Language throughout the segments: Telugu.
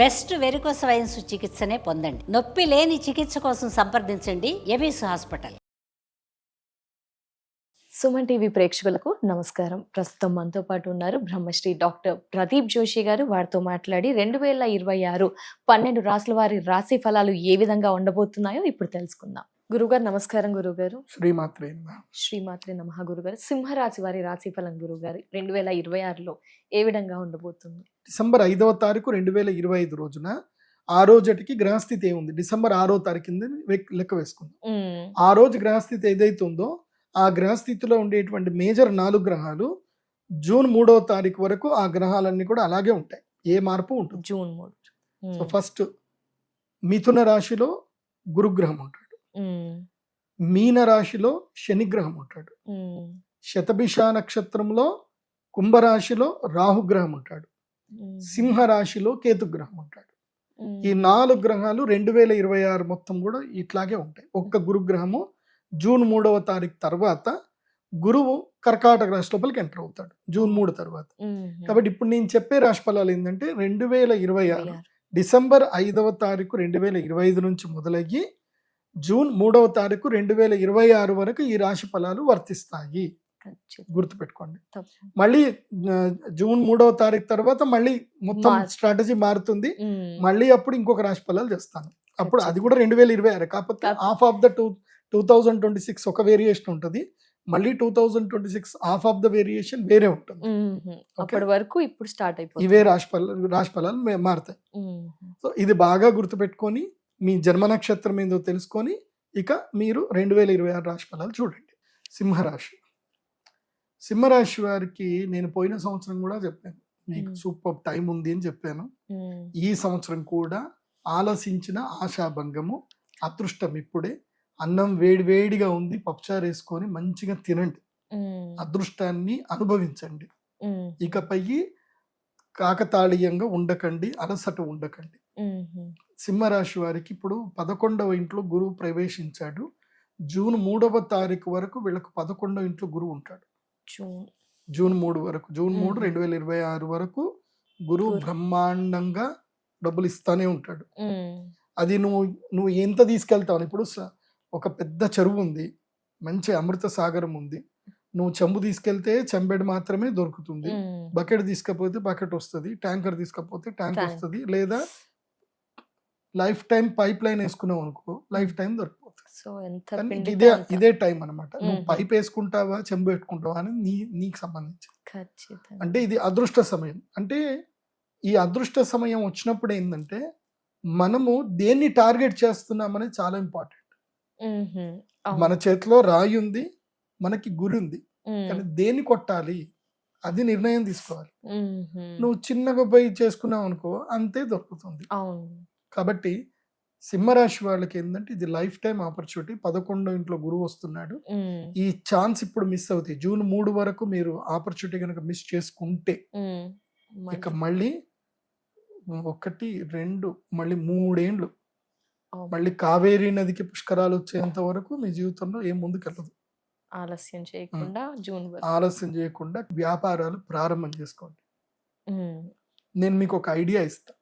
బెస్ట్ వెరికోస్ వైన్స్ చికిత్సనే పొందండి. నొప్పి లేని చికిత్స కోసం సంప్రదించండి ఎబిస్ హాస్పిటల్. సుమన్ టీవీ ప్రేక్షకులకు నమస్కారం. ప్రస్తుతం మనతో పాటు ఉన్నారు బ్రహ్మశ్రీ డాక్టర్ ప్రదీప్ జోషి గారు. వారితో మాట్లాడి 2026 12 రాసుల వారి రాశి ఫలాలు ఏ విధంగా ఉండబోతున్నాయో ఇప్పుడు తెలుసుకుందాం. గురుగారు నమస్కారం. గురుగారు శ్రీమాత్రే నమః. గురుగారు, సింహరాశి వారి రాశి ఫలం గురుగారు 2026లో ఏ విధంగా ఉండబోతుంది? డిసెంబర్ 5వ తారీఖు 2025 రోజున ఆ రోజుకి గ్రహస్థితి ఏముంది, డిసెంబర్ 6వ తారీఖు కింద లెక్క వేసుకుందాం. ఆ రోజు గ్రహస్థితి ఏదైతే ఉందో ఆ గ్రహస్థితిలో ఉండేటువంటి మేజర్ 4 గ్రహాలు జూన్ 3వ తారీఖు వరకు ఆ గ్రహాలన్నీ కూడా అలాగే ఉంటాయి, ఏ మార్పు ఉంటుంది. జూన్ 3. సో ఫస్ట్ మిథున రాశిలో గురుగ్రహం ఉంటాడు, మీన రాశిలో శనిగ్రహం ఉంటాడు, శతభిష నక్షత్రంలో కుంభరాశిలో రాహుగ్రహం ఉంటాడు, సింహ రాశిలో కేతుగ్రహం ఉంటాడు. ఈ 4 గ్రహాలు 2026 మొత్తం కూడా ఇట్లాగే ఉంటాయి. ఒక్క గురుగ్రహము జూన్ 3వ తారీఖు తర్వాత గురువు కర్కాటక రాశి లోపలికి ఎంటర్ అవుతాడు జూన్ 3 తర్వాత. కాబట్టి ఇప్పుడు నేను చెప్పే రాశి ఫలాలు ఏంటంటే 2026 డిసెంబర్ 5వ తారీఖు 2025 నుంచి మొదలయ్యి జూన్ 3వ తారీఖు 2026 వరకు ఈ రాశి ఫలాలు వర్తిస్తాయి. గుర్తుపెట్టుకోండి. మళ్ళీ జూన్ 3వ తారీఖు తర్వాత మళ్ళీ మొత్తం స్ట్రాటజీ మారుతుంది. మళ్ళీ అప్పుడు ఇంకొక రాశి ఫలాలు చేస్తాను. అప్పుడు అది కూడా 2026, కాకపోతే హాఫ్ ఆఫ్ ద 2026 ఒక వేరియేషన్ ఉంటుంది, మళ్ళీ 2026 హాఫ్ ఆఫ్ ద వేరియేషన్ వేరే ఉంటుంది. అప్పటి వరకు ఇప్పుడు స్టార్ట్ అయిపోతుంది. ఇవే రాశి ఫలాలు మారుతాయి. సో ఇది బాగా గుర్తుపెట్టుకొని మీ జన్మ నక్షత్రం ఏందో తెలుసుకొని ఇక మీరు 2026 రాశి ఫలాలు చూడండి. సింహరాశి వారికి నేను పోయిన సంవత్సరం కూడా చెప్పాను, మీకు సూపర్ టైం ఉంది అని చెప్పాను. ఈ సంవత్సరం కూడా ఆలోచించిన ఆశాభంగము, అదృష్టం ఇప్పుడే. అన్నం వేడిగా ఉంది, పప్పుచారు వేసుకొని మంచిగా తినండి, అదృష్టాన్ని అనుభవించండి. ఇకపై కాకతాళీయంగా ఉండకండి, అలసట ఉండకండి. సింహరాశి వారికి ఇప్పుడు 11వ ఇంట్లో గురువు ప్రవేశించాడు. జూన్ 3వ తారీఖు వరకు వీళ్ళకు 11వ ఇంట్లో గురువు ఉంటాడు. జూన్ 3 వరకు, జూన్ 3 2026 వరకు గురువు బ్రహ్మాండంగా డబ్బులు ఇస్తానే ఉంటాడు. అది నువ్వు ఎంత తీసుకెళ్తావు. ఇప్పుడు ఒక పెద్ద చెరువు ఉంది, మంచి అమృత సాగరం ఉంది, నువ్వు చెంబు తీసుకెళ్తే చెంబెడు మాత్రమే దొరుకుతుంది, బకెట్ తీసుకపోతే బకెట్ వస్తుంది, ట్యాంకర్ తీసుకపోతే ట్యాంక్ వస్తుంది, లేదా లైఫ్ టైం పైప్ లైన్ వేసుకున్నావు అనుకో లైఫ్ టైం దొరికిపోతుంది. ఇదే టైం అనమాట. నువ్వు పైప్ వేసుకుంటావా చెంబు పెట్టుకుంటావా అని నీకు సంబంధించి. అంటే ఇది అదృష్ట సమయం. అంటే ఈ అదృష్ట సమయం వచ్చినప్పుడు ఏంటంటే మనము దేన్ని టార్గెట్ చేస్తున్నామని చాలా ఇంపార్టెంట్. మన చేతిలో రాయి ఉంది, మనకి గురి ఉంది, కానీ దేన్ని కొట్టాలి అది నిర్ణయం తీసుకోవాలి. నువ్వు చిన్నగా పోయి చేసుకున్నావు అనుకో అంతే దొరుకుతుంది. కాబట్టి సింహరాశి వాళ్ళకి ఏంటంటే ఇది లైఫ్ టైం ఆపర్చునిటీ. 11వ ఇంట్లో గురువు వస్తున్నాడు. ఈ ఛాన్స్ ఇప్పుడు మిస్ అవుతాయి. జూన్ 3 వరకు మీరు ఆపర్చునిటీ కనుక మిస్ చేసుకుంటే ఇక మళ్ళీ 1, 2 మళ్ళీ 3 ఏండ్లు మళ్ళీ కావేరీ నదికి పుష్కరాలు వచ్చేంత వరకు మీ జీవితంలో ఏం ముందుకెళ్ళదు. ఆలస్యం చేయకుండా వ్యాపారాలు ప్రారంభం చేసుకోండి. నేను మీకు ఒక ఐడియా ఇస్తా,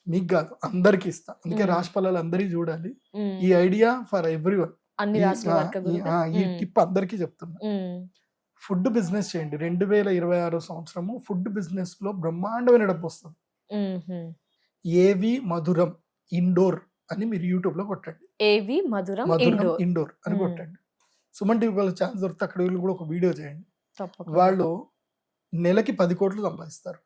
మీకు కాదు అందరికి ఇస్తా, అందుకే రాశి ఫలాలు అందరికీ చూడాలి. ఈ ఐడియా ఫర్ ఎవ్రీవన్, ఈ టిప్ అందరికీ చెప్తున్నా. ఫుడ్ బిజినెస్ చేయండి. 2026 సంవత్సరము ఫుడ్ బిజినెస్ లో బ్రహ్మాండమైన డబ్బు వస్తుంది. ఏవి మధురం ఇండోర్ అని మీరు యూట్యూబ్ లో కొట్టండి. ఏవి మధురం ఇండోర్ అని కొట్టండి. సుమన్ టీవీ వాళ్ళ ఛాన్స్ దొరికితే అక్కడ వీళ్ళు కూడా ఒక వీడియో చేయండి. వాళ్ళు నెలకి 10 కోట్లు సంపాదిస్తారు.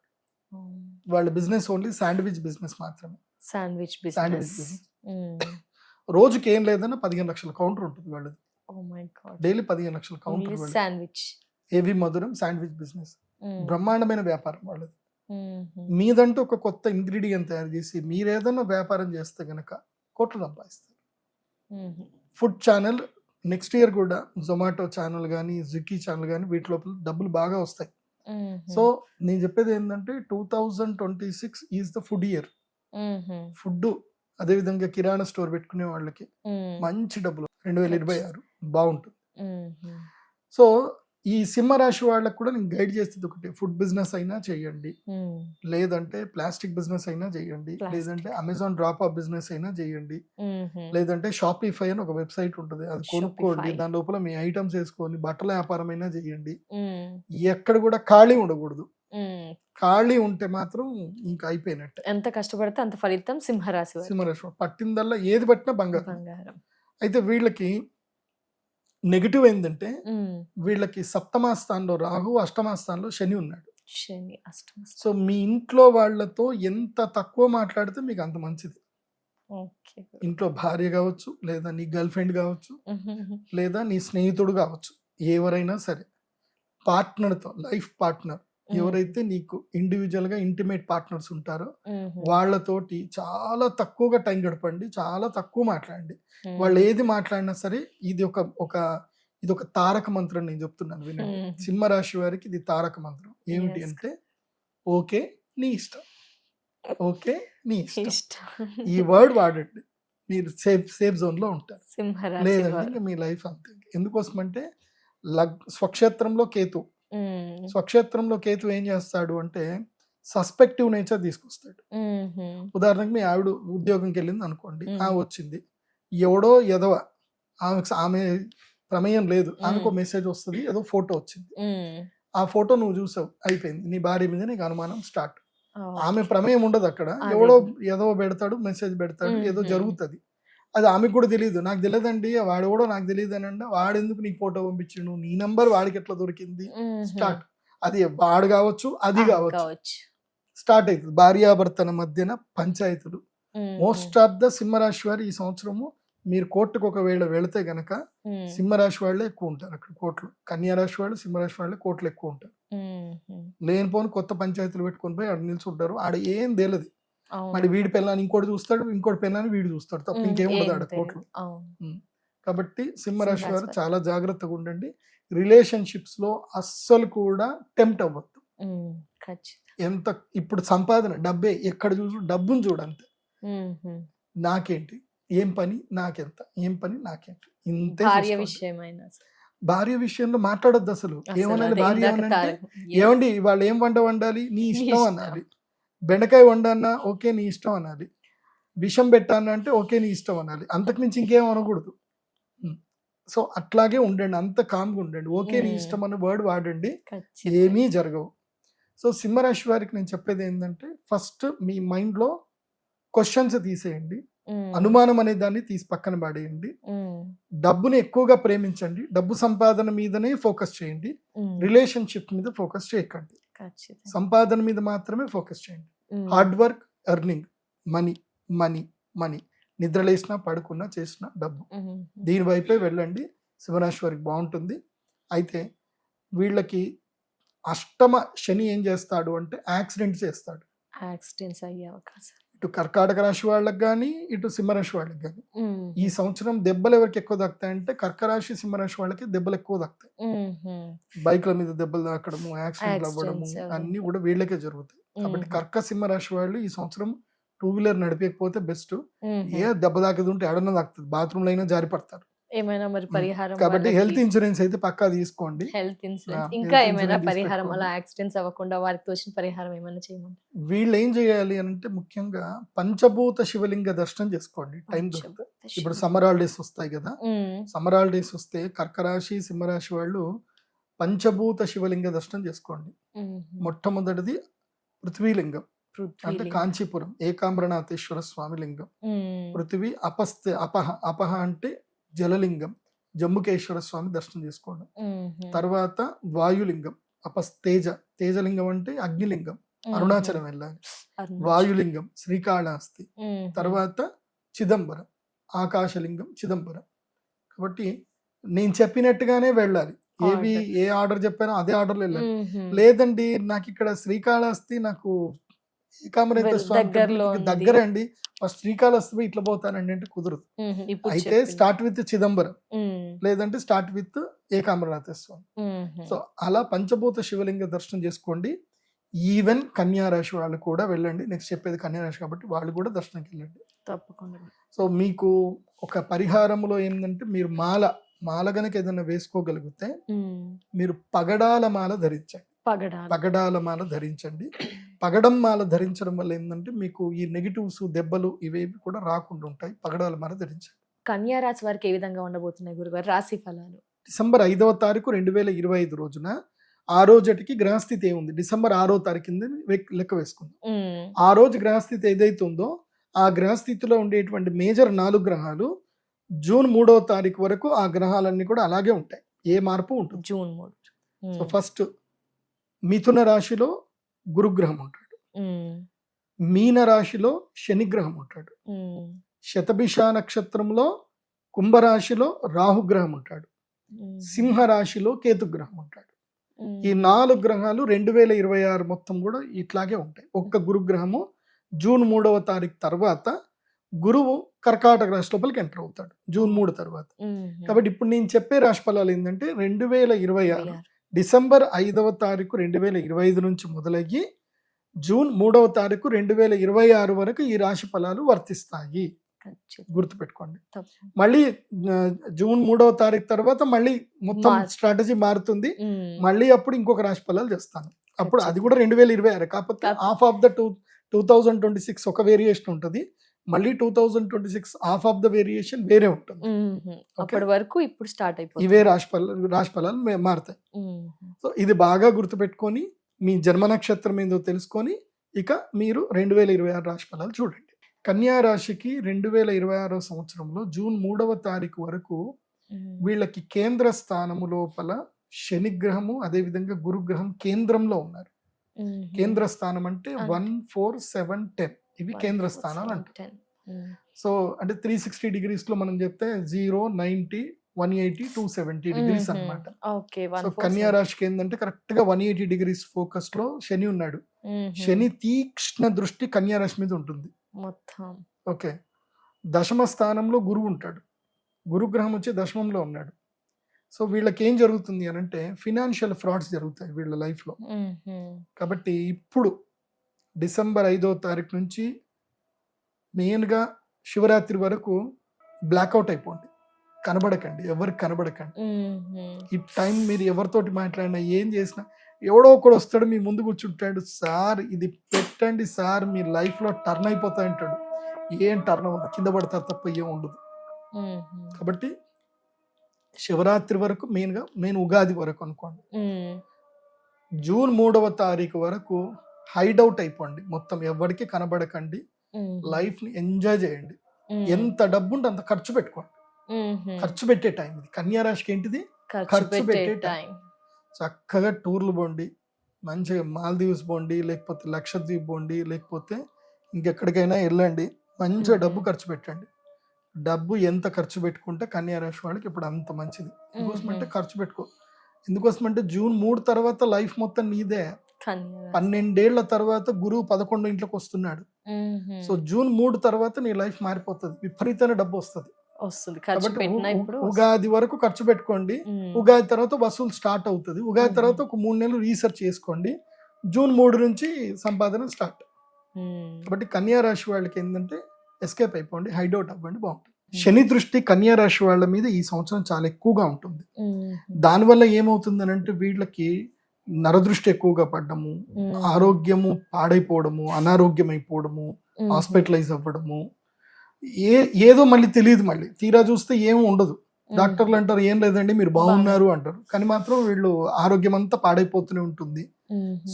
వాళ్ళ బిజినెస్ ఓన్లీ శాండ్విచ్ బిజినెస్ మాత్రమే. శాండ్విచ్ బిజినెస్ రోజుకి ఏం లేదన్నా 15 లక్షల కౌంటర్ ఉంటుంది వాళ్ళది. డైలీ 15 లక్షల కౌంటర్. శాండ్విచ్ ఏవి మధురం శాండ్విచ్ బిజినెస్ బ్రహ్మాండమైన వ్యాపారం వాళ్ళది. మీదంటూ ఒక కొత్త ఇంగ్రీడియంట్ తయారు చేసి మీరు ఏదైనా వ్యాపారం చేస్తే గనక కోట్లు సంపాదిస్తారు. ఫుడ్ ఛానల్ నెక్స్ట్ ఇయర్ కూడా జొమాటో ఛానల్ కానీ స్విగ్గీ ఛానల్ కానీ వీటి లోపల డబ్బులు బాగా వస్తాయి. సో నేను చెప్పేది ఏంటంటే 2026 is the food year. Food అదే విధంగా కిరాణా స్టోర్ పెట్టుకునే వాళ్ళకి మంచి డబ్బులు 2026 బాగుంటుంది. సో ఈ సింహరాశి వాళ్ళకు కూడా నేను గైడ్ చేసేది ఒకటి, ఫుడ్ బిజినెస్ అయినా చేయండి, లేదంటే ప్లాస్టిక్ బిజినెస్ అయినా చేయండి, లేదంటే అమెజాన్ డ్రాప్ ఆఫ్ బిజినెస్ అయినా చేయండి, లేదంటే షాపిఫై అని ఒక వెబ్సైట్ ఉంటుంది, అది కొనుక్కోండి, Shopify. దాని లోపల మీ ఐటమ్స్ వేసుకొని బట్టల వ్యాపారం అయినా చేయండి. ఎక్కడ కూడా ఖాళీ ఉండకూడదు. ఖాళీ ఉంటే మాత్రం ఇంకా అయిపోయినట్టే. ఎంత కష్టపడితే అంత ఫలితం సింహరాశి వారికి. సింహరాశి వాళ్ళు పట్టిందల్లా ఏది పట్టినా బంగారం. బంగారం. అయితే వీళ్ళకి నెగిటివ్ ఏంటంటే వీళ్ళకి సప్తమ స్థానంలో రాహు, అష్టమ స్థానంలో శని ఉన్నాడు. శని అష్టమ. సో మీ ఇంట్లో వాళ్ళతో ఎంత తక్కువ మాట్లాడితే మీకు అంత మంచిది. ఓకే. ఇంట్లో భార్య కావచ్చు, లేదా నీ గర్ల్ ఫ్రెండ్ కావచ్చు, లేదా నీ స్నేహితుడు కావచ్చు, ఎవరైనా సరే పార్ట్నర్తో, లైఫ్ పార్ట్నర్ ఎవరైతే నీకు ఇండివిజువల్ గా ఇంటిమేట్ పార్ట్నర్స్ ఉంటారో వాళ్ళతోటి చాలా తక్కువగా టైం గడపండి, చాలా తక్కువ మాట్లాడండి. వాళ్ళు ఏది మాట్లాడినా సరే ఇది ఒక తారక మంత్రం నేను చెప్తున్నాను వినండి. సింహరాశి వారికి ఇది తారక మంత్రం. ఏమిటి Yes. అంటే ఓకే నీ ఇష్టం, ఓకే నీ ఇష్టం, ఇష్టం. ఈ వర్డ్ వాడండి, మీరు సేఫ్ జోన్ లో ఉంటారు. సింహరాశి లేదంటే వారు. ఇంకా మీ లైఫ్ అంతే. ఎందుకోసం అంటే స్వక్షేత్రంలో కేతు, స్వక్షేత్రంలో కేతు ఏం చేస్తాడు అంటే సస్పెక్టివ్ నేచర్ తీసుకొస్తాడు. ఉదాహరణకు మీ ఆవిడ ఉద్యోగంకి వెళ్ళింది అనుకోండి, వచ్చింది ఎవడో ఎదవ, ఆమె ప్రమేయం లేదు, ఆమెకు మెసేజ్ వస్తుంది, ఏదో ఫోటో వచ్చింది, ఆ ఫోటో నువ్వు చూసావు, అయిపోయింది, నీ భార్య మీద నీకు అనుమానం స్టార్ట్. ఆమె ప్రమేయం ఉండదు అక్కడ, ఎవడో ఏదో పెడతాడు, మెసేజ్ పెడతాడు, ఏదో జరుగుతుంది, అది ఆమెకు కూడా తెలియదు. నాకు తెలియదండి, వాడు కూడా నాకు తెలియదు అని అంటే వాడెందుకు నీకు ఫోటో పంపించిండు, నీ నంబర్ వాడికి ఎట్లా దొరికింది, స్టార్ట్. అది వాడు కావచ్చు, అది కావచ్చు, స్టార్ట్ అవుతుంది. భార్యాభర్తల మధ్యన పంచాయతీలు. మోస్ట్ ఆఫ్ ద సింహరాశి వారు ఈ సంవత్సరము మీరు కోర్టుకు ఒకవేళ వెళితే గనక సింహరాశి వాళ్ళే ఎక్కువ ఉంటారు అక్కడ కోర్టులు. కన్యారాశి వాళ్ళు, సింహరాశి వాళ్ళే కోర్టులు ఎక్కువ ఉంటారు. లేనిపోని కొత్త పంచాయతీలు పెట్టుకొని పోయి ఆడ నిల్చుంటారు, ఆడ ఏం తెలియదు. మరి వీడి పిల్లని ఇంకోటి చూస్తాడు, ఇంకోటి పిల్లని వీడు చూస్తాడు, తప్ప ఇంకేముండదు ఆడ కోర్టులు. కాబట్టి సింహరాశి వారు చాలా జాగ్రత్తగా ఉండండి. రిలేషన్షిప్స్ లో అస్సలు కూడా టెంప్ట్ అవ్వద్దు. ఎంత ఇప్పుడు సంపాదన డబ్బే, ఎక్కడ చూసు డబ్బును చూడంతే. నాకేంటి, ఏం పని నాకెంత, ఏం పని నాకేంటి, ఇంతే. భార్య విషయంలో మాట్లాడొద్దు అసలు. ఏమనాలి భార్య ఏమనంటే, ఏమండి వాళ్ళు ఏం వంట వండాలి, నీ ఇష్టం అనాలి. బెండకాయ వండన్నా ఓకే నీ ఇష్టం అనాలి, విషం పెట్టాను అంటే ఓకే నీ ఇష్టం అనాలి, అంతకుమించి ఇంకేం అనకూడదు. సో అట్లాగే ఉండండి, అంత కామ్గా ఉండండి, ఓకే నీ ఇష్టం అన్న వర్డ్ వాడండి, ఏమీ జరగవు. సో సింహరాశి వారికి నేను చెప్పేది ఏంటంటే, ఫస్ట్ మీ మైండ్లో క్వశ్చన్స్ తీసేయండి, అనుమానం అనే దాన్ని తీసి పక్కన పడేయండి, డబ్బుని ఎక్కువగా ప్రేమించండి, డబ్బు సంపాదన మీదనే ఫోకస్ చేయండి, రిలేషన్షిప్ మీద ఫోకస్ చేయకండి, సంపాదన మీద మాత్రమే ఫోకస్ చేయండి. Hard work, earning, money money money, నిద్రలేసినా పడుకున్నా చేసినా డబ్బు, దీని వైపే వెళ్ళండి. సింహరాశి వారికి బాగుంటుంది. అయితే వీళ్ళకి అష్టమ శని ఏం చేస్తాడు అంటే యాక్సిడెంట్స్ చేస్తాడు. యాక్సిడెంట్స్ అయ్యే అవకాశం ఇటు కర్కాటక రాశి వాళ్ళకి కానీ, ఇటు సింహరాశి వాళ్ళకి కానీ ఈ సంవత్సరం దెబ్బలు ఎవరికి ఎక్కువ తాకుతాయంటే కర్కరాశి, సింహరాశి వాళ్ళకి దెబ్బలు ఎక్కువ తాకుతాయి. బైక్ల మీద దెబ్బలు తాకడము, యాక్సిడెంట్లు అవ్వడము అన్ని కూడా వీళ్ళకే జరుగుతాయి. కాబట్టి కర్క సింహరాశి వాళ్ళు ఈ సంవత్సరం 2-వీలర్ నడిపేకపోతే బెస్ట్. ఏ దెబ్బ తాకదు ఉంటే ఎడన్నా తాకుతుంది, బాత్రూమ్ లో అయినా జారి పడతారు. ఏమైనా మరి పరిహారం, కాబట్టి హెల్త్ ఇన్సూరెన్స్ అయితే పక్కా తీసుకోండి. హెల్త్ ఇన్సూరెన్స్ ఇంకా ఏమైనా పరిహారం, అలా యాక్సిడెంట్స్ అవ్వకుండా వారికి తోచిన పరిహారం ఏమైనా చేయమంటారు? వీళ్ళు ఏం చేయాలి అంటే ముఖ్యంగా పంచభూత శివలింగ దర్శనం చేసుకోండి టైం దొరికితే. ఇప్పుడు సమ్మర్ హాలిడేస్ వస్తాయి కదా, సమ్మర్ హాలిడేస్ వస్తే కర్కరాశి, సింహరాశి వాళ్ళు పంచభూత శివలింగ దర్శనం చేసుకోండి. మొట్టమొదటిది పృథ్వీలింగం, అంటే కాంచీపురం ఏకాంబరనాథేశ్వర స్వామి లింగం. పృథివీ అపహ అంటే జలలింగం, జమ్ముకేశ్వర స్వామి దర్శనం చేసుకోండి. తర్వాత వాయులింగం తేజలింగం అంటే అగ్నిలింగం, అరుణాచలం వెళ్ళాలి. వాయులింగం శ్రీకాళహస్తి. తర్వాత చిదంబరం ఆకాశలింగం, చిదంబరం. కాబట్టి నేను చెప్పినట్టుగానే వెళ్ళాలి, ఏ ఆర్డర్ చెప్పానో అదే ఆర్డర్లో వెళ్ళాలి. లేదండి నాకు ఇక్కడ శ్రీకాళహస్తి, నాకు ఏకాంబరేశ్వర స్వామి దగ్గర అండి, ఫస్ట్ శ్రీకాళహస్తి ఇట్లా పోతానండి అంటే కుదరదు. అయితే స్టార్ట్ విత్ చిదంబరం, లేదంటే స్టార్ట్ విత్ ఏకాంబరనాథ స్వామి. సో అలా పంచభూత శివలింగ దర్శనం చేసుకోండి. ఈవెన్ కన్యారాశి వాళ్ళు కూడా వెళ్ళండి. నెక్స్ట్ చెప్పేది కన్యారాశి కాబట్టి వాళ్ళు కూడా దర్శనంకి వెళ్ళండి తప్పకుండా. సో మీకు ఒక పరిహారంలో ఏంటంటే మీరు మాల గనక ఏదైనా వేసుకోగలిగితే మీరు పగడాల మాల ధరించండి. పగడాల మాల ధరించండి. పగడం మాల ధరించడం వల్ల ఏంటంటే మీకు ఈ నెగిటివ్స్, దెబ్బలు ఇవేవి కూడా రాకుండా ఉంటాయి. పగడాల మాల ధరించండి. కన్యా రాశి వారికి ఏ విధంగా ఉండబోతున్నాయి గురుగారు రాశి ఫలాలు? డిసెంబర్ 5వ తారీఖు 2025 రోజున ఆ రోజుటికి గ్రహస్థితి ఏముంది, డిసెంబర్ 6వ తారీఖు కింద లెక్క వేసుకుందాం. ఆ రోజు గ్రహస్థితి ఏదైతే ఉందో ఆ గ్రహస్థితిలో ఉండేటువంటి మేజర్ 4 గ్రహాలు జూన్ 3వ తారీఖు వరకు ఆ గ్రహాలన్నీ కూడా అలాగే ఉంటాయి, ఏ మార్పు ఉంటుంది. జూన్ 3. సో ఫస్ట్ మిథున రాశిలో గురుగ్రహం ఉంటాడు, మీన రాశిలో శనిగ్రహం ఉంటాడు, శతభిష నక్షత్రంలో కుంభరాశిలో రాహుగ్రహం ఉంటాడు, సింహ రాశిలో కేతుగ్రహం ఉంటాడు. ఈ 4 గ్రహాలు 2026 మొత్తం కూడా ఇట్లాగే ఉంటాయి. ఒక్క గురుగ్రహము జూన్ 3వ తారీఖు తర్వాత గురువు కర్కాటక రాశి లోపలికి ఎంటర్ అవుతాడు జూన్ 3 తర్వాత. కాబట్టి ఇప్పుడు నేను చెప్పే రాశి ఫలాలు ఏంటంటే 2026 డిసెంబర్ 5వ తారీఖు 2025 నుంచి మొదలయ్యి జూన్ 3వ తారీఖు 2026 వరకు ఈ రాశి ఫలాలు వర్తిస్తాయి. గుర్తుపెట్టుకోండి. మళ్ళీ జూన్ 3వ తారీఖు తర్వాత మళ్ళీ మొత్తం స్ట్రాటజీ మారుతుంది. మళ్ళీ అప్పుడు ఇంకొక రాశి ఫలాలు చేస్తాను. అప్పుడు అది కూడా 2026, కాకపోతే హాఫ్ ఆఫ్ ద 2026 ఒక వేరియేషన్ ఉంటుంది, మళ్ళీ 2026 హాఫ్ ఆఫ్ ద వేరియేషన్ వేరే ఉంటుంది. అప్పటి వరకు ఇప్పుడు స్టార్ట్ అయిపోతుంది, ఇవే రాశి ఫలాలు మారుతాయి. సో ఇది బాగా గుర్తుపెట్టుకొని మీ జన్మ నక్షత్రం ఏందో తెలుసుకొని ఇక మీరు 2026 రాశి ఫలాలు చూడండి. కన్యా రాశికి 2026 సంవత్సరంలో జూన్ 3వ తారీఖు వరకు వీళ్ళకి కేంద్ర స్థానము లోపల శనిగ్రహము అదేవిధంగా గురుగ్రహం కేంద్రంలో ఉన్నారు. కేంద్ర స్థానం అంటే 1, 4, 7, 10 ఇవి కేంద్ర స్థానాలు అంటారు. సో అంటే 360 degrees లో మనం చెప్తే 0, 90, 180, 270 degrees అనమాట. సో కన్యా రాశికి ఏంటంటే కరెక్ట్ గా 180 degrees ఫోకస్ లో శని ఉన్నాడు. శని తీక్ష్ణ దృష్టి కన్యా రాశి మీద ఉంటుంది మొత్తం. ఓకే, దశమ స్థానంలో గురువు ఉంటాడు, గురుగ్రహం వచ్చి దశమంలో ఉన్నాడు. సో వీళ్ళకి ఏం జరుగుతుంది అని అంటే ఫినాన్షియల్ ఫ్రాడ్స్ జరుగుతాయి వీళ్ళ లైఫ్ లో. కాబట్టి ఇప్పుడు డిసెంబర్ 5వ తారీఖు నుంచి మెయిన్ గా శివరాత్రి వరకు బ్లాక్అవుట్ అయిపోండి, కనబడకండి, ఎవరికి కనబడకండి. ఈ టైం మీరు ఎవరితోటి మాట్లాడినా ఏం చేసినా ఎవడో ఒకడు వస్తాడు మీ ముందు కూర్చుంటాడు, సార్ ఇది పెట్టండి సార్ మీ లైఫ్ లో టర్న్ అయిపోతాయి అంటాడు. ఏం టర్న్ అవ్వదు, కింద పడతారు తప్ప ఏం ఉండదు. కాబట్టి శివరాత్రి వరకు మెయిన్ ఉగాది వరకు అనుకోండి. జూన్ 3వ తారీఖు వరకు హైడౌట్ అయిపోండి, మొత్తం ఎవరికి కనబడకండి, లైఫ్ ని ఎంజాయ్ చేయండి. ఎంత డబ్బు ఉంటే అంత ఖర్చు పెట్టుకోండి. ఖర్చు పెట్టే టైం ఇది. కన్యా రాశికి ఏంటిది? ఖర్చు పెట్టే టైం. చక్కగా టూర్లు పోండి, మంచిగా మాల్దీవ్స్ పోండి, లేకపోతే లక్షద్వీప్ పోండి, లేకపోతే ఇంకెక్కడికైనా వెళ్ళండి, మంచిగా డబ్బు ఖర్చు పెట్టండి. డబ్బు ఎంత ఖర్చు పెట్టుకుంటే కన్యా రాశి వాళ్ళకి ఇప్పుడు అంత మంచిది. ఎందుకోసమంటే ఖర్చు పెట్టుకో, ఎందుకోసమంటే జూన్ 3 తర్వాత లైఫ్ మొత్తం నీదే. 12 ఏళ్ల తర్వాత గురువు 11 ఇంట్లోకి వస్తున్నాడు. సో జూన్ 3 తర్వాత నీ లైఫ్ మారిపోతుంది, విపరీతమైన డబ్బు వస్తుంది. ఉగాది వరకు ఖర్చు పెట్టుకోండి, ఉగాది తర్వాత వసూలు స్టార్ట్ అవుతుంది. ఉగాది తర్వాత ఒక 3 నెలలు రీసెర్చ్ చేసుకోండి, జూన్ 3 నుంచి సంపాదన స్టార్ట్. కాబట్టి కన్యా రాశి వాళ్ళకి ఏంటంటే ఎస్కేప్ అయిపోండి, హైడౌట్ అవ్వండి, బాగుంటుంది. శని దృష్టి కన్యా రాశి వాళ్ళ మీద ఈ సంవత్సరం చాలా ఎక్కువగా ఉంటుంది. దానివల్ల ఏమవుతుంది అని అంటే వీళ్ళకి నరదృష్టి ఎక్కువగా పడ్డము, ఆరోగ్యము పాడైపోవడము, అనారోగ్యం అయిపోవడము, హాస్పిటలైజ్ అవ్వడము, ఏదో మళ్ళీ తెలియదు. మళ్ళీ తీరా చూస్తే ఏమీ ఉండదు. డాక్టర్లు అంటారు ఏం లేదండి మీరు బాగున్నారు అంటారు, కానీ మాత్రం వీళ్ళు ఆరోగ్యం అంతా పాడైపోతూనే ఉంటుంది.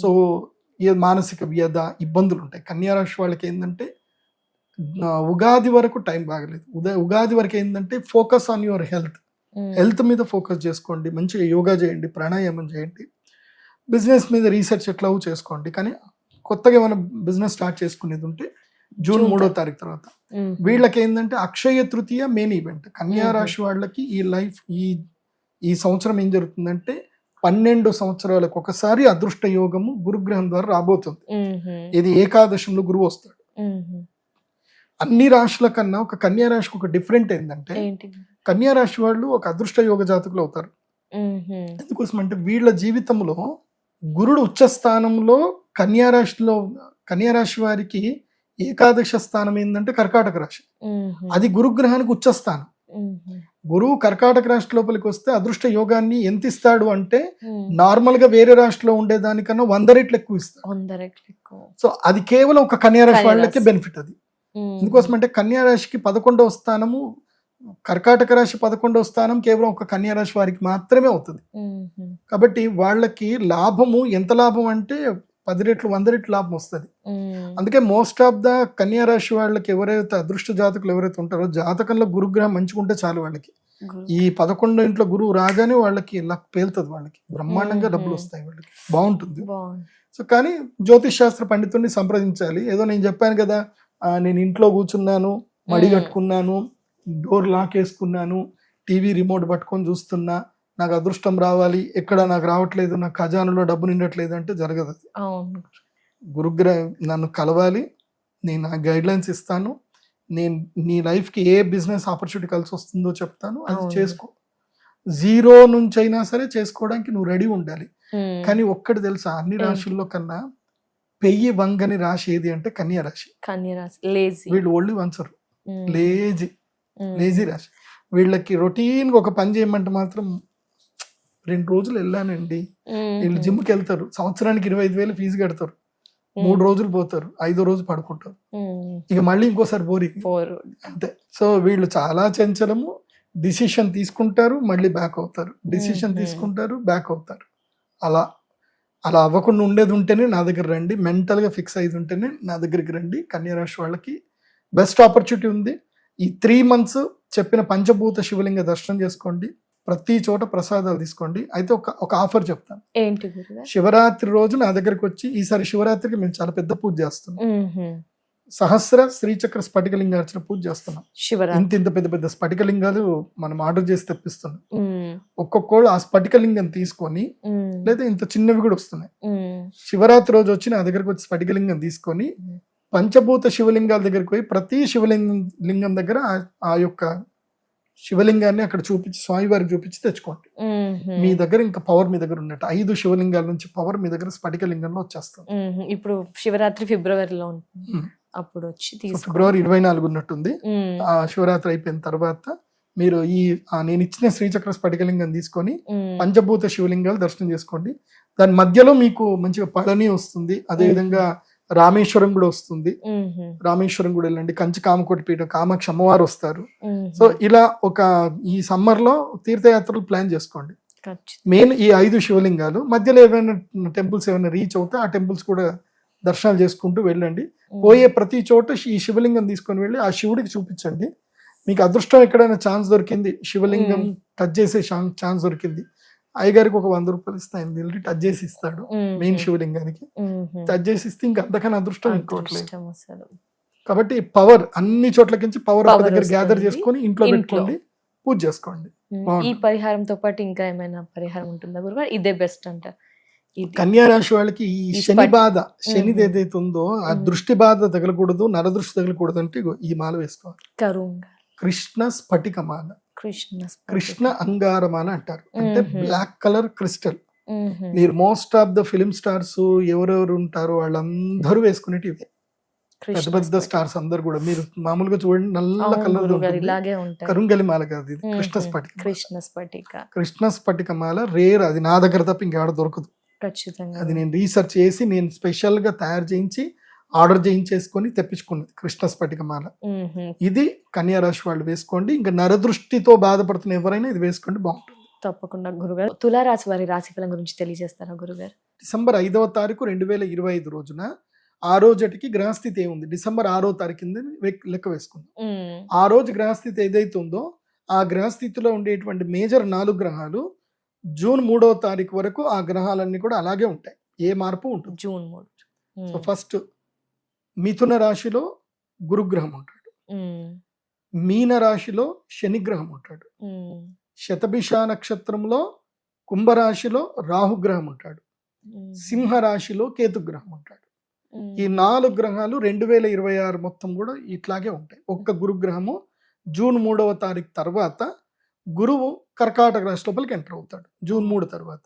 సో మానసిక వ్యధ, ఇబ్బందులు ఉంటాయి. కన్యా రాశి వాళ్ళకి ఏంటంటే ఉగాది వరకు టైం బాగలేదు. ఉగాది వరకు ఏంటంటే ఫోకస్ ఆన్ యువర్ హెల్త్ మీద ఫోకస్ చేసుకోండి, మంచిగా యోగా చేయండి, ప్రాణాయామం చేయండి, బిజినెస్ మీద రీసెర్చ్ ఎట్లా చేసుకోండి. కానీ కొత్తగా ఏమైనా బిజినెస్ స్టార్ట్ చేసుకునేది ఉంటే జూన్ 3వ తారీఖు తర్వాత. వీళ్ళకి ఏంటంటే అక్షయ తృతీయ మెయిన్ ఈవెంట్. కన్యా రాశి వాళ్ళకి ఈ లైఫ్ ఈ సంవత్సరం ఏం జరుగుతుందంటే 12 సంవత్సరాలకు ఒకసారి అదృష్ట యోగము గురుగ్రహం ద్వారా రాబోతుంది. ఇది ఏకాదశంలో గురువు వస్తాడు. అన్ని రాశుల కన్నా ఒక కన్యా రాశికి ఒక డిఫరెంట్ ఏంటంటే కన్యా రాశి వాళ్ళు ఒక అదృష్ట యోగ జాతకులు అవుతారు. ఎందుకోసం అంటే వీళ్ళ జీవితంలో గురుడు ఉచ్చ స్థానంలో కన్యా రాశి వారికి ఏకాదశ స్థానం ఏంటంటే కర్కాటక రాశి, అది గురుగ్రహానికి ఉచ్చ స్థానం. గురువు కర్కాటక రాశి లోపలికి వస్తే అదృష్ట యోగాన్ని ఎంత ఇస్తాడు అంటే నార్మల్ గా వేరే రాశిలో ఉండేదానికన్నా 100 రెట్లు ఎక్కువ ఇస్తాడు. 100 రెట్లు ఎక్కువ. సో అది కేవలం ఒక కన్యా రాశి కన్యా వాళ్ళకి రాశి. బెనిఫిట్ అది. ఎందుకోసం అంటే కన్యా రాశికి 11వ స్థానము, కర్కాటక రాశి 11వ స్థానం కేవలం ఒక కన్యా రాశి వారికి మాత్రమే అవుతుంది. కాబట్టి వాళ్ళకి లాభము ఎంత లాభం అంటే 10 రెట్లు 100 రెట్లు లాభం వస్తుంది. అందుకే మోస్ట్ ఆఫ్ ద కన్యా రాశి వాళ్ళకి ఎవరైతే అదృష్ట జాతకులు ఎవరైతే ఉంటారో జాతకంలో గురుగ్రహం మంచిగుంటే చాలు వాళ్ళకి. ఈ 11 ఇంట్లో గురువు రాగానే వాళ్ళకి లక్ పేలుతుంది, వాళ్ళకి బ్రహ్మాండంగా డబ్బులు వస్తాయి, వాళ్ళకి బాగుంటుంది. సో కానీ జ్యోతిష్ శాస్త్ర పండితుడిని సంప్రదించాలి. ఏదో నేను చెప్పాను కదా, నేను ఇంట్లో కూర్చున్నాను, మడి కట్టుకున్నాను, డోర్ లాక్ వేసుకున్నాను, టీవీ రిమోట్ పట్టుకొని చూస్తున్నా, నాకు అదృష్టం రావాలి, ఎక్కడ నాకు రావట్లేదు, నా ఖజానాలో డబ్బు నిండట్లేదు అంటే జరగదు. గురుగ్రహం నన్ను కలవాలి, నేను నా గైడ్ లైన్స్ ఇస్తాను, నేను నీ లైఫ్కి ఏ బిజినెస్ ఆపర్చునిటీ కలిసి వస్తుందో చెప్తాను, అది చేసుకో. 0 నుంచి అయినా సరే చేసుకోవడానికి నువ్వు రెడీ ఉండాలి. కానీ ఒక్కటి తెలుసా, అన్ని రాశుల్లో కన్నా పెయ్యి వంగని రాశి ఏది అంటే కన్యా రాశి. వీళ్ళు ఒళ్ళు వంచరు, లేజీ రాశి. వీళ్ళకి రొటీన్ ఒక పని చేయమంటే మాత్రం 2 రోజులు వెళ్ళానండి, వీళ్ళు జిమ్కి వెళ్తారు, సంవత్సరానికి 25,000 ఫీజు కడతారు, 3 రోజులు పోతారు, 5వ రోజు పడుకుంటారు, ఇక మళ్ళీ ఇంకోసారి బోరింగ్ అంతే. సో వీళ్ళు చాలా చంచలము, డిసిషన్ తీసుకుంటారు, మళ్ళీ బ్యాక్ అవుతారు, డిసిషన్ తీసుకుంటారు, బ్యాక్ అవుతారు. అలా అవ్వకుండా ఉండేది ఉంటేనే నా దగ్గర రండి, మెంటల్గా ఫిక్స్ అయ్యి ఉంటేనే నా దగ్గరికి రండి. కన్యా రాశి వాళ్ళకి బెస్ట్ ఆపర్చునిటీ ఉంది. ఈ 3 months చెప్పిన పంచభూత శివలింగ దర్శనం చేసుకోండి, ప్రతి చోట ప్రసాదాలు తీసుకోండి. అయితే ఒక ఆఫర్ చెప్తాను. ఏంటి? శివరాత్రి రోజు నా దగ్గరికి వచ్చి, ఈసారి శివరాత్రికి మేము చాలా పెద్ద పూజ చేస్తున్నాం, సహస్ర శ్రీచక్ర స్ఫటికలింగార్చన పూజ చేస్తున్నాం. ఇంత పెద్ద పెద్ద స్ఫటికలింగాలు మనం ఆర్డర్ చేసి తెప్పిస్తున్నాం. ఒక్కొక్కళ్ళు ఆ స్ఫటికలింగం తీసుకొని, లేదా ఇంత చిన్నవి కూడా వస్తున్నాయి. శివరాత్రి రోజు వచ్చి నా దగ్గరకు వచ్చి స్ఫటికలింగం తీసుకొని పంచభూత శివలింగాల దగ్గరికి పోయి ప్రతి శివలింగం దగ్గర ఆ యొక్క శివలింగాన్ని అక్కడ చూపించి, స్వామివారికి చూపించి తెచ్చుకోండి. మీ దగ్గర ఇంకా పవర్ మీ దగ్గర ఉన్నట్టు 5 శివలింగాల నుంచి పవర్ మీ దగ్గర స్ఫటికలింగంలో వచ్చేస్తుంది. ఇప్పుడు శివరాత్రి ఫిబ్రవరిలో ఉంటుంది, అప్పుడు వచ్చి ఫిబ్రవరి 24 ఉన్నట్టుంది. ఆ శివరాత్రి అయిపోయిన తర్వాత మీరు నేను ఇచ్చిన శ్రీచక్ర స్ఫటికలింగం తీసుకొని పంచభూత శివలింగాలు దర్శనం చేసుకోండి. దాని మధ్యలో మీకు మంచిగా పళని వస్తుంది, అదేవిధంగా రామేశ్వరం కూడా వస్తుంది. రామేశ్వరం కూడా వెళ్ళండి. కంచి కామకోటి పీఠం, కామాక్షి అమ్మవారు వస్తారు. సో ఇలా ఈ సమ్మర్ లో తీర్థయాత్రలు ప్లాన్ చేసుకోండి. మెయిన్ ఈ 5 శివలింగాలు, మధ్యలో ఏమైనా టెంపుల్స్ ఏమైనా రీచ్ అవుతే ఆ టెంపుల్స్ కూడా దర్శనాలు చేసుకుంటూ వెళ్ళండి. పోయే ప్రతి చోట ఈ శివలింగం తీసుకొని వెళ్ళి ఆ శివుడికి చూపించండి. మీకు అదృష్టం ఎక్కడైనా ఛాన్స్ దొరికింది, శివలింగం టచ్ చేసే ఛాన్స్ దొరికింది, అయ్యగారికి ఒక 100 రూపాయలు ఇస్తాను, వెళ్ళి టచ్ చేసి ఇస్తాడు. మెయిన్ శివలింగానికి టచ్ చేసి ఇస్తే ఇంకా అంతకన్నా అదృష్టం ఇంకోట్లేదు. కాబట్టి పవర్ అన్ని చోట్లకించి పవర్ దగ్గర గ్యాదర్ చేసుకొని ఇంట్లో పెట్టుకోండి, పూజ చేసుకోండి. ఈ పరిహారంతో పాటు ఇంకా ఏమైనా పరిహారం ఉంటుందా గురుగారు? ఇదే బెస్ట్ అంట. కన్యా రాశి వాళ్ళకి ఈ శని బాధ, శనిది ఏదైతే ఉందో ఆ దృష్టి బాధ తగలకూడదు, నరదృష్టి తగలకూడదు అంటే ఈ మాల వేసుకోవాలి. కృష్ణ స్ఫటిక మాల, కృష్ణ అంగారమాల అంటారు. అంటే బ్లాక్ కలర్ క్రిస్టల్. మీరు most of the film stars ఎవరెవరు ఉంటారో వాళ్ళందరూ వేసుకునేటి ఇవే. పెద్ద పెద్ద స్టార్స్ అందరు కూడా మీరు మామూలుగా చూడండి, నల్ల కలర్ కరుంగలి మాల కాదు ఇది, కృష్ణ స్ఫటిక మాల రేర్. అది నా దగ్గర తప్ప ఇంకెక్కడ దొరకదు. అది నేను రీసెర్చ్ చేసి నేను స్పెషల్ గా తయారు చేయించి ఆర్డర్ చేయించేసుకొని తెప్పించుకున్నది కృష్ణ స్ఫటిక మాల. ఇది కన్యా రాశి వాళ్ళు వేసుకోండి. ఇంకా నరదృష్టితో బాధపడుతున్న ఎవరైనా ఇది వేసుకోండి, బాగుంటుంది. తప్పకుండా గురుగారు. తులారాశి వారి రాశిఫలం గురించి తెలియజేస్తారా గురుగారు? డిసెంబర్ 5వ తారీఖు 2025 రోజున ఆ రోజుకి గ్రహస్థితి ఏముంది, డిసెంబర్ 6వ తారీఖు లెక్క వేసుకుందాం. ఆ రోజు గ్రహస్థితి ఏదైతే ఉందో ఆ గ్రహస్థితిలో ఉండేటువంటి మేజర్ 4 గ్రహాలు జూన్ 3వ తారీఖు వరకు ఆ గ్రహాలన్నీ కూడా అలాగే ఉంటాయి, ఏ మార్పు ఉంటుంది. జూన్ 3. సో ఫస్ట్ మిథున రాశిలో గురుగ్రహం ఉంటాడు, మీన రాశిలో శనిగ్రహం ఉంటాడు, శతభిష నక్షత్రంలో కుంభరాశిలో రాహుగ్రహం ఉంటాడు, సింహ రాశిలో కేతుగ్రహం ఉంటాడు. ఈ 4 గ్రహాలు 2026 మొత్తం కూడా ఇట్లాగే ఉంటాయి. ఒక్క గురుగ్రహము జూన్ 3వ తారీఖు తర్వాత గురువు కర్కాటక రాశి లోపలికి ఎంటర్ అవుతాడు జూన్ 3 తర్వాత.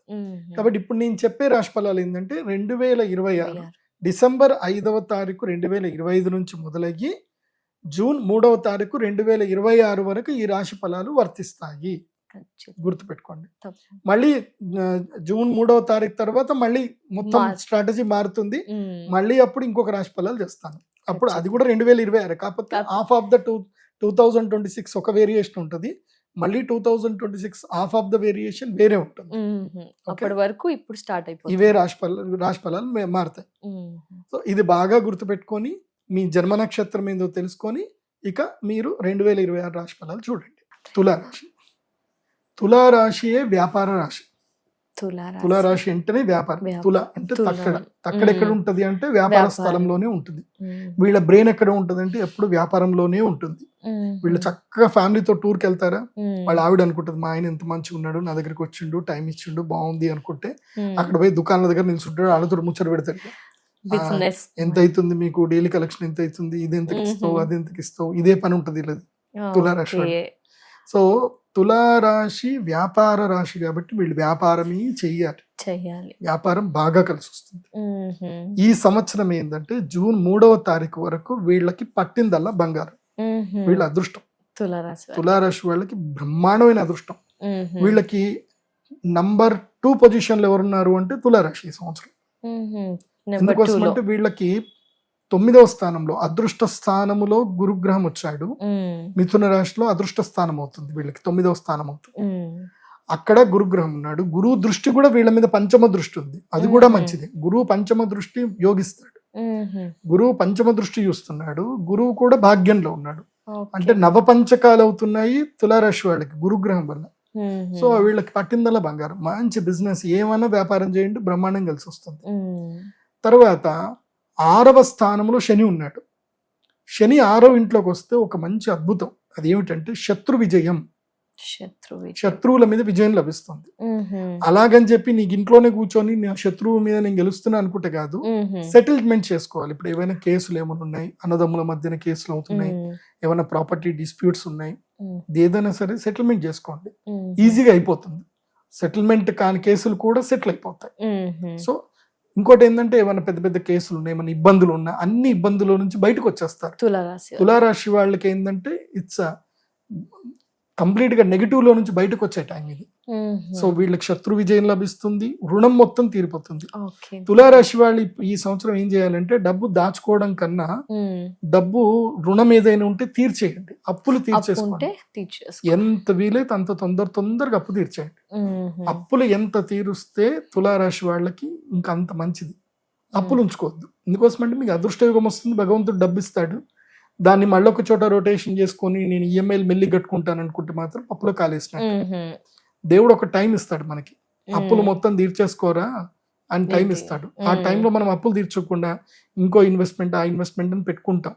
కాబట్టి ఇప్పుడు నేను చెప్పే రాశి ఫలాలు ఏంటంటే 2026 డిసెంబర్ 5వ తారీఖు 2025 నుంచి మొదలయ్యి జూన్ 3వ తారీఖు 2026 వరకు ఈ రాశి ఫలాలు వర్తిస్తాయి. గుర్తుపెట్టుకోండి. మళ్ళీ జూన్ 3వ తారీఖు తర్వాత మళ్ళీ మొత్తం స్ట్రాటజీ మారుతుంది. మళ్ళీ అప్పుడు ఇంకొక రాశి ఫలాలు చేస్తాను. అప్పుడు అది కూడా 2026, కాకపోతే హాఫ్ ఆఫ్ ద 2026 ఒక వేరియేషన్ ఉంటుంది. మళ్ళీ 2026 హాఫ్ ఆఫ్ ద వేరియేషన్ వేరే ఉంటుంది. అప్పటి వరకు ఇప్పుడు స్టార్ట్ అయిపోతుంది. ఇవే రాశి ఫలాలు మారుతాయి. సో ఇది బాగా గుర్తుపెట్టుకొని మీ జన్మ నక్షత్రం ఏందో తెలుసుకొని ఇక మీరు 2026 రాశి ఫలాలు చూడండి. తులారాశి. తులారాశియే వ్యాపార రాశి. తులారాశి అంటేనే వ్యాపారం. తుల అంటే తక్కడ ఎక్కడ ఉంటది అంటే వ్యాపార స్థలంలోనే ఉంటుంది. వీళ్ళ బ్రెయిన్ ఎక్కడ ఉంటది అంటే ఎప్పుడు వ్యాపారంలోనే ఉంటుంది. వీళ్ళు చక్కగా ఫ్యామిలీతో టూర్కి వెళ్తారా, వాళ్ళ ఆవిడ అనుకుంటుంది మా ఆయన ఎంత మంచిగా ఉన్నాడు, నా దగ్గరికి వచ్చిండు, టైం ఇచ్చిండు, బాగుంది అనుకుంటే అక్కడ పోయి దుకాణాల దగ్గర నిల్చుంటాడు, వాళ్ళతో ముచ్చట పెడతాడు. ఎంత అవుతుంది మీకు, డైలీ కలెక్షన్ ఎంత అవుతుంది, ఇది ఎంతకి ఇస్తావు, అది ఎంతకి ఇస్తావు, ఇదే పని ఉంటుంది వీళ్ళది తులారాశి. సో తులారాశి వ్యాపార రాశి కాబట్టి వీళ్ళు వ్యాపారమే చెయ్యాలి. వ్యాపారం బాగా కలిసి వస్తుంది. ఈ సంవత్సరం ఏంటంటే జూన్ 3వ తారీఖు వరకు వీళ్ళకి పట్టిందల్లా బంగారం. వీళ్ళ అదృష్టం. తులారాశి వాళ్ళకి బ్రహ్మాండమైన అదృష్టం. వీళ్ళకి నంబర్ 2 పొజిషన్లు ఎవరున్నారు అంటే తులారాశి ఈ సంవత్సరం. ఎందుకోసం అంటే వీళ్ళకి 9వ స్థానంలో అదృష్ట స్థానములో గురుగ్రహం వచ్చాడు. మిథున రాశిలో అదృష్ట స్థానం అవుతుంది వీళ్ళకి, 9వ స్థానం అవుతుంది. అక్కడ గురుగ్రహం ఉన్నాడు. గురువు దృష్టి కూడా వీళ్ళ మీద పంచమ దృష్టి ఉంది, అది కూడా మంచిది. గురువు పంచమ దృష్టి యోగిస్తాడు. గురువు పంచమ దృష్టి చూస్తున్నాడు. గురువు కూడా భాగ్యంలో ఉన్నాడు. అంటే నవపంచకాలు అవుతున్నాయి తులారాశి వాళ్ళకి గురుగ్రహం వల్ల. సో వీళ్ళకి పట్టిందల్లా బంగారం. మంచి బిజినెస్ ఏమైనా వ్యాపారం చేయండి, బ్రహ్మాండం కలిసి వస్తుంది. తర్వాత 6వ స్థానంలో శని ఉన్నాడు. శని 6వ ఇంట్లోకి వస్తే ఒక మంచి అద్భుతం. అది ఏమిటంటే శత్రు విజయం. శత్రువుల మీద విజయం లభిస్తుంది. అలాగని చెప్పి నీకు ఇంట్లోనే కూర్చొని నా శత్రువు మీద నేను గెలుస్తున్నా అనుకుంటే కాదు, సెటిల్మెంట్ చేసుకోవాలి. ఇప్పుడు ఏమైనా కేసులు ఏమైనా ఉన్నాయి, అన్నదమ్ముల మధ్యన కేసులు అవుతున్నాయి, ఏమైనా ప్రాపర్టీ డిస్ప్యూట్స్ ఉన్నాయి, ఏదైనా సరే సెటిల్మెంట్ చేసుకోండి, ఈజీగా అయిపోతుంది. సెటిల్మెంట్ కాని కేసులు కూడా సెటిల్ అయిపోతాయి. సో ఇంకోటి ఏంటంటే ఏమైనా పెద్ద పెద్ద కేసులు ఉన్నాయి, ఏమైనా ఇబ్బందులు ఉన్నా అన్ని ఇబ్బందుల నుంచి బయటకు వచ్చేస్తారు. తులారాశి వాళ్ళకి ఏంటంటే ఇట్స్ కంప్లీట్ గా నెగిటివ్ లో నుంచి బయటకు వచ్చే టైం ఇది. సో వీళ్ళకి శత్రు విజయం లభిస్తుంది, రుణం మొత్తం తీరిపోతుంది. తులారాశి వాళ్ళు ఈ సంవత్సరం ఏం చేయాలంటే డబ్బు దాచుకోవడం కన్నా డబ్బు రుణం ఏదైనా ఉంటే తీర్చేయండి, అప్పులు తీర్చేసుకోండి. ఎంత వీలైతే అంత తొందరగా అప్పు తీర్చేయండి. అప్పులు ఎంత తీరుస్తే తులారాశి వాళ్ళకి ఇంకా అంత మంచిది. అప్పులు ఉంచుకోవద్దు. ఎందుకోసమంటే మీకు అదృష్టయోగం వస్తుంది, భగవంతుడు డబ్బు ఇస్తాడు. దాన్ని మళ్ళొక చోట రొటేషన్ చేసుకొని నేను ఈఎంఐలు మెల్లి కట్టుకుంటాను అనుకుంటే మాత్రం అప్పులో కాలేసినట్టు. దేవుడు ఒక టైం ఇస్తాడు మనకి, అప్పులు మొత్తం తీర్చేసుకోరా అని టైం ఇస్తాడు. ఆ టైంలో మనం అప్పులు తీర్చకుండా ఇంకో ఇన్వెస్ట్మెంట్, ఆ ఇన్వెస్ట్మెంట్ అని పెట్టుకుంటాం.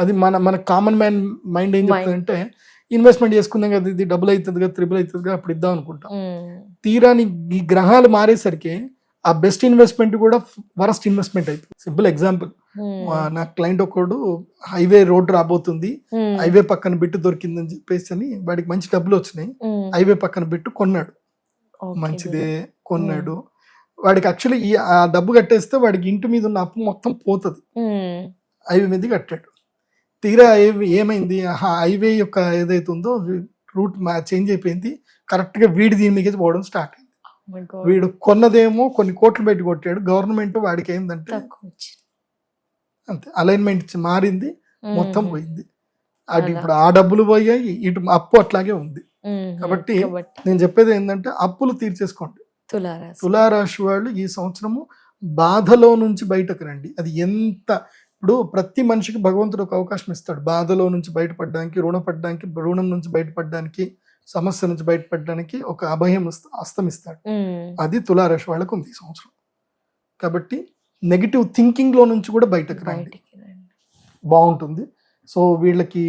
అది మన కామన్ మ్యాన్ మైండ్ ఏం చెప్తుందంటే ఇన్వెస్ట్మెంట్ చేసుకుందాం కదా, ఇది డబుల్ అవుతుంది కదా, ట్రిపుల్ అవుతుంది కదా, అప్పుడు ఇద్దాం అనుకుంటాం. తీరాని ఈ గ్రహాలు మారేసరికి ఆ బెస్ట్ ఇన్వెస్ట్మెంట్ కూడా వరస్ట్ ఇన్వెస్ట్మెంట్ అయిపోయింది. సింపుల్ ఎగ్జాంపుల్, నా క్లయింట్ ఒకడు హైవే రోడ్ రాబోతుంది, హైవే పక్కన బిట్టు దొరికిందని చెప్పేసి అని వాడికి మంచి డబ్బులు వచ్చినాయి, హైవే పక్కన బిట్టు కొన్నాడు. మంచిదే కొన్నాడు. వాడికి యాక్చువల్లీ ఆ డబ్బు కట్టేస్తే వాడికి ఇంటి మీద ఉన్న అప్పు మొత్తం పోతుంది. హైవే మీద కట్టాడు. తీరా ఏమైంది, హైవే యొక్క ఏదైతే ఉందో రూట్ చేంజ్ అయిపోయింది. కరెక్ట్ గా వీడి దీని మీద పోవడం స్టార్ట్ అయింది. వీడు కొన్నదేమో కొన్ని కోట్లు పెట్టి కొట్టాడు, గవర్నమెంట్ వాడికి ఏంటంటే అంతే అలైన్మెంట్ మారింది, మొత్తం పోయింది. అటు ఇప్పుడు ఆ డబ్బులు పోయాయి, ఇటు అప్పు అట్లాగే ఉంది. కాబట్టి నేను చెప్పేది ఏంటంటే అప్పులు తీర్చేసుకోండి. తులారాశి వాళ్ళు ఈ సంవత్సరము బాధలో నుంచి బయటకు రండి. అది ఎంత, ఇప్పుడు ప్రతి మనిషికి భగవంతుడు ఒక అవకాశం ఇస్తాడు బాధలో నుంచి బయటపడడానికి, రుణం నుంచి బయటపడడానికి, సమస్య నుంచి బయటపడడానికి ఒక అభయం అస్తమిస్తాడు. అది తులారాశి వాళ్ళకు ఉంది ఈ సంవత్సరం. కాబట్టి నెగిటివ్ థింకింగ్ లో నుంచి కూడా బయటకు రండి, బాగుంటుంది. సో వీళ్ళకి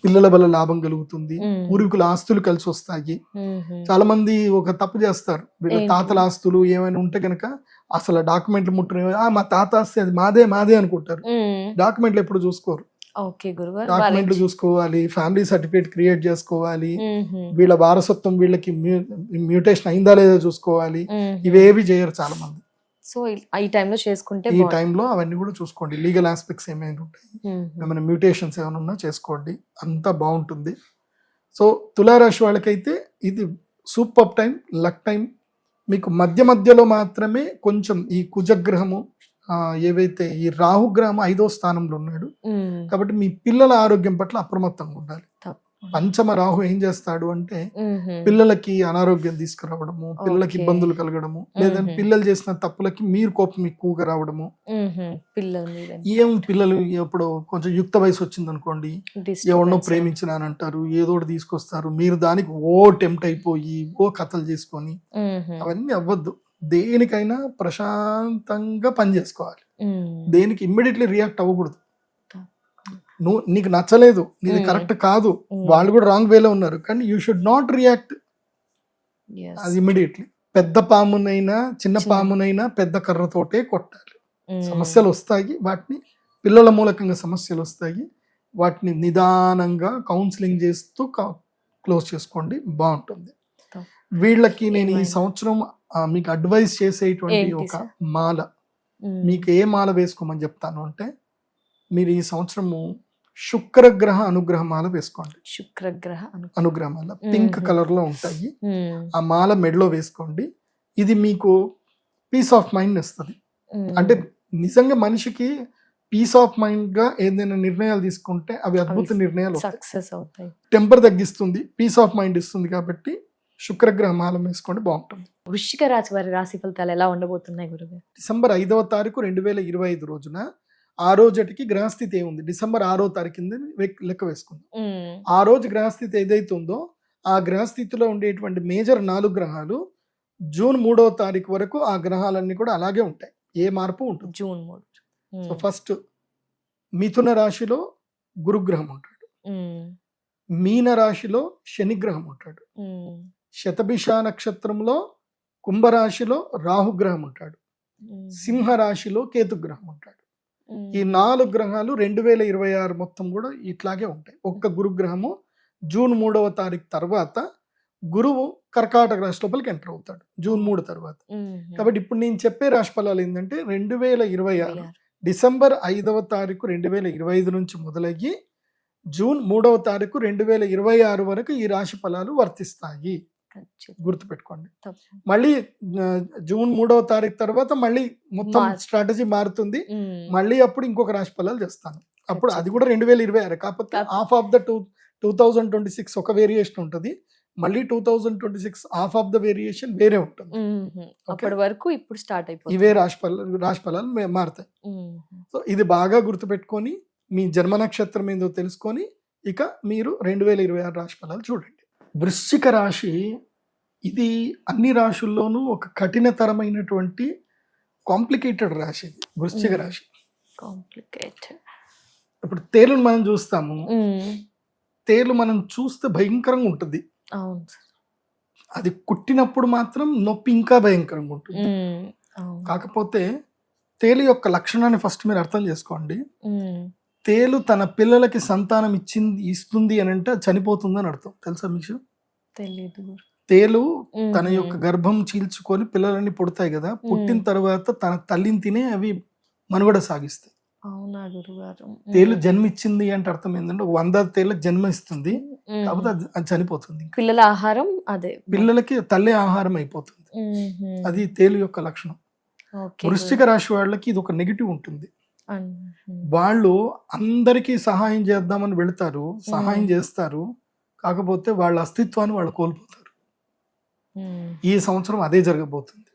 పిల్లల వల్ల లాభం కలుగుతుంది, పూర్వీకుల ఆస్తులు కలిసి వస్తాయి. చాలా మంది ఒక తప్పు చేస్తారు, వీళ్ళ తాతల ఆస్తులు ఏమైనా ఉంటే కనుక అసలు డాక్యుమెంట్లు ముట్టుకునే మా తాత ఆస్తి అది మాదే అనుకుంటారు. డాక్యుమెంట్లు ఎప్పుడు చూసుకోరు. డాక్యుమెంట్లు చూసుకోవాలి, ఫ్యామిలీ సర్టిఫికేట్ క్రియేట్ చేసుకోవాలి, వీళ్ళ వారసత్వం వీళ్ళకి మ్యూటేషన్ అయిందా లేదా చూసుకోవాలి. ఇవేవి చేయరు చాలా మంది. సో ఈ టైంలో చేసుకుంటే ఈ టైంలో అవన్నీ కూడా చూసుకోండి. లీగల్ ఆస్పెక్ట్స్ ఏమైనా ఉంటాయి, ఏమైనా మ్యూటేషన్స్ ఏమైనా ఉన్నా చేసుకోండి, అంతా బాగుంటుంది. సో తులారాశి వాళ్ళకైతే ఇది సూపర్ టైం, లక్ టైం. మీకు మధ్య మధ్యలో మాత్రమే కొంచెం ఈ కుజగ్రహము ఏవైతే ఈ రాహుగ్రహం 5వ స్థానంలో ఉన్నాడు కాబట్టి మీ పిల్లల ఆరోగ్యం పట్ల అప్రమత్తంగా ఉండాలి. పంచమ రాహు ఏం చేస్తాడు అంటే పిల్లలకి అనారోగ్యం తీసుకురావడము, పిల్లలకి ఇబ్బందులు కలగడము, లేదంటే పిల్లలు చేసిన తప్పులకి మీరు కోపం ఎక్కువగా రావడము. పిల్లలు ఇప్పుడు కొంచెం యుక్త వయసు వచ్చింది అనుకోండి, ఎవరినో ప్రేమించినానంటారు, ఏదో ఒకటి తీసుకొస్తారు, మీరు దానికి టెంప్ట్ అయిపోయి కథలు చేసుకొని అవన్నీ అవ్వద్దు. దేనికైనా ప్రశాంతంగా పని చేసుకోవాలి, దేనికి ఇమ్మీడియట్లీ రియాక్ట్ అవ్వకూడదు. నీకు నచ్చలేదు, నీది కరెక్ట్ కాదు, వాళ్ళు కూడా రాంగ్ వేలో ఉన్నారు, కానీ యూ షుడ్ నాట్ రియాక్ట్ అది ఇమ్మీడియట్లీ. పెద్ద పామునైనా చిన్న పామునైనా పెద్ద కర్రతోటే కొట్టాలి. సమస్యలు వస్తాయి, వాటిని పిల్లల మూలకంగా సమస్యలు వస్తాయి, వాటిని నిదానంగా కౌన్సిలింగ్ చేస్తూ క్లోజ్ చేసుకోండి, బాగుంటుంది. వీళ్ళకి నేను ఈ సంవత్సరం మీకు అడ్వైస్ చేసేటువంటి ఒక మాల, మీకు ఏ మాల వేసుకోమని చెప్తాను అంటే, మీరు ఈ సంవత్సరము శుక్రగ్రహ అనుగ్రహ మాల వేసుకోండి. శుక్రగ్రహ అనుగ్రహ మాల పింక్ కలర్ లో ఉంటాయి, ఆ మాల మెడలో వేసుకోండి. ఇది మీకు పీస్ ఆఫ్ మైండ్ ఇస్తుంది. అంటే నిజంగా మనిషికి పీస్ ఆఫ్ మైండ్ గా ఏదైనా నిర్ణయాలు తీసుకుంటే అవి అద్భుత నిర్ణయాలు సక్సెస్ అవుతాయి. టెంపర్ తగ్గిస్తుంది, పీస్ ఆఫ్ మైండ్ ఇస్తుంది. కాబట్టి శుక్రగ్రహ మాల వేసుకోండి, బాగుంటుంది. వృశ్చిక రాశి వారి రాశి ఫలితాలు ఎలా ఉండబోతున్నాయి గురుగారు? డిసెంబర్ 5వ తారీఖు 2025 రోజున ఆ రోజుకి గ్రహస్థితి ఏముంది, డిసెంబర్ 6వ తారీఖు కింద లెక్క వేసుకుందాం. ఆ రోజు గ్రహస్థితి ఏదైతే ఉందో ఆ గ్రహస్థితిలో ఉండేటువంటి మేజర్ 4 గ్రహాలు జూన్ 3వ తారీఖు వరకు ఆ గ్రహాలన్నీ కూడా అలాగే ఉంటాయి, ఏ మార్పు ఉంటుంది. జూన్ 3. సో ఫస్ట్ మిథున రాశిలో గురుగ్రహం ఉంటాడు, మీన రాశిలో శనిగ్రహం ఉంటాడు, శతభిష నక్షత్రంలో కుంభరాశిలో రాహుగ్రహం ఉంటాడు, సింహ రాశిలో కేతుగ్రహం ఉంటాడు. ఈ 4 గ్రహాలు 2026 మొత్తం కూడా ఇట్లాగే ఉంటాయి. ఒక్క గురుగ్రహము జూన్ 3వ తారీఖు తర్వాత గురువు కర్కాటక రాశి లోపలికి ఎంటర్ అవుతాడు జూన్ 3 తర్వాత. కాబట్టి ఇప్పుడు నేను చెప్పే రాశి ఫలాలు ఏంటంటే 2026 డిసెంబర్ 5వ తారీఖు 2025 నుంచి మొదలయ్యి జూన్ 3వ తారీఖు 2026 వరకు ఈ రాశి ఫలాలు వర్తిస్తాయి, గుర్తుపెట్టుకోండి. మళ్ళీ జూన్ 3వ తారీఖు తర్వాత మళ్ళీ మొత్తం స్ట్రాటజీ మారుతుంది, మళ్ళీ అప్పుడు ఇంకొక రాశి ఫలాలు చేస్తాను. అప్పుడు అది కూడా 2026, కాకపోతే హాఫ్ ఆఫ్ ద 2026 ఒక వేరియేషన్ ఉంటుంది, మళ్ళీ 2026 హాఫ్ ఆఫ్ ద వేరియేషన్ వేరే ఉంటుంది. అప్పటి వరకు ఇప్పుడు స్టార్ట్ అయిపోతుంది, ఇవే రాశి ఫలాలు మారుతాయి. సో ఇది బాగా గుర్తుపెట్టుకొని మీ జన్మ నక్షత్రం ఏందో తెలుసుకొని ఇక మీరు 2026 రాశి ఫలాలు చూడండి. వృశ్చిక రాశి ఇది అన్ని రాశుల్లోనూ ఒక కఠినతరమైనటువంటి కాంప్లికేటెడ్ రాశి ఇది వృశ్చిక రాశి. ఇప్పుడు తేలును మనం చూస్తాము, తేలు మనం చూస్తే భయంకరంగా ఉంటుంది, అది కుట్టినప్పుడు మాత్రం నొప్పి ఇంకా భయంకరంగా ఉంటుంది. కాకపోతే తేలు యొక్క లక్షణాన్ని ఫస్ట్ మీరు అర్థం చేసుకోండి. తేలు తన పిల్లలకి సంతానం ఇస్తుంది అని అంటే చనిపోతుంది అని అర్థం, తెలుసా మీకు? తెలీదు. తేలు తన యొక్క గర్భం చీల్చుకొని పిల్లలన్నీ పుడతాయి కదా, పుట్టిన తర్వాత తన తల్లిని తినే అవి మనుగడ సాగిస్తాయి. అవునా గురుగారు? తేలు జన్మిచ్చింది అంటే అర్థం ఏంటంటే 100 తేళ్లకు జన్మ ఇస్తుంది, కాకపోతే అది చనిపోతుంది. పిల్లల ఆహారం అదే, పిల్లలకి తల్లి ఆహారం అయిపోతుంది, అది తేలు యొక్క లక్షణం. వృశ్చిక రాశి వాళ్ళకి ఇది ఒక నెగిటివ్ ఉంటుంది. వాళ్ళు అందరికీ సహాయం చేద్దామని వెళతారు, సహాయం చేస్తారు, కాకపోతే వాళ్ళ అస్తిత్వాన్ని వాళ్ళు కోల్పోతారు. ఈ సంవత్సరం అదే జరగబోతుంది.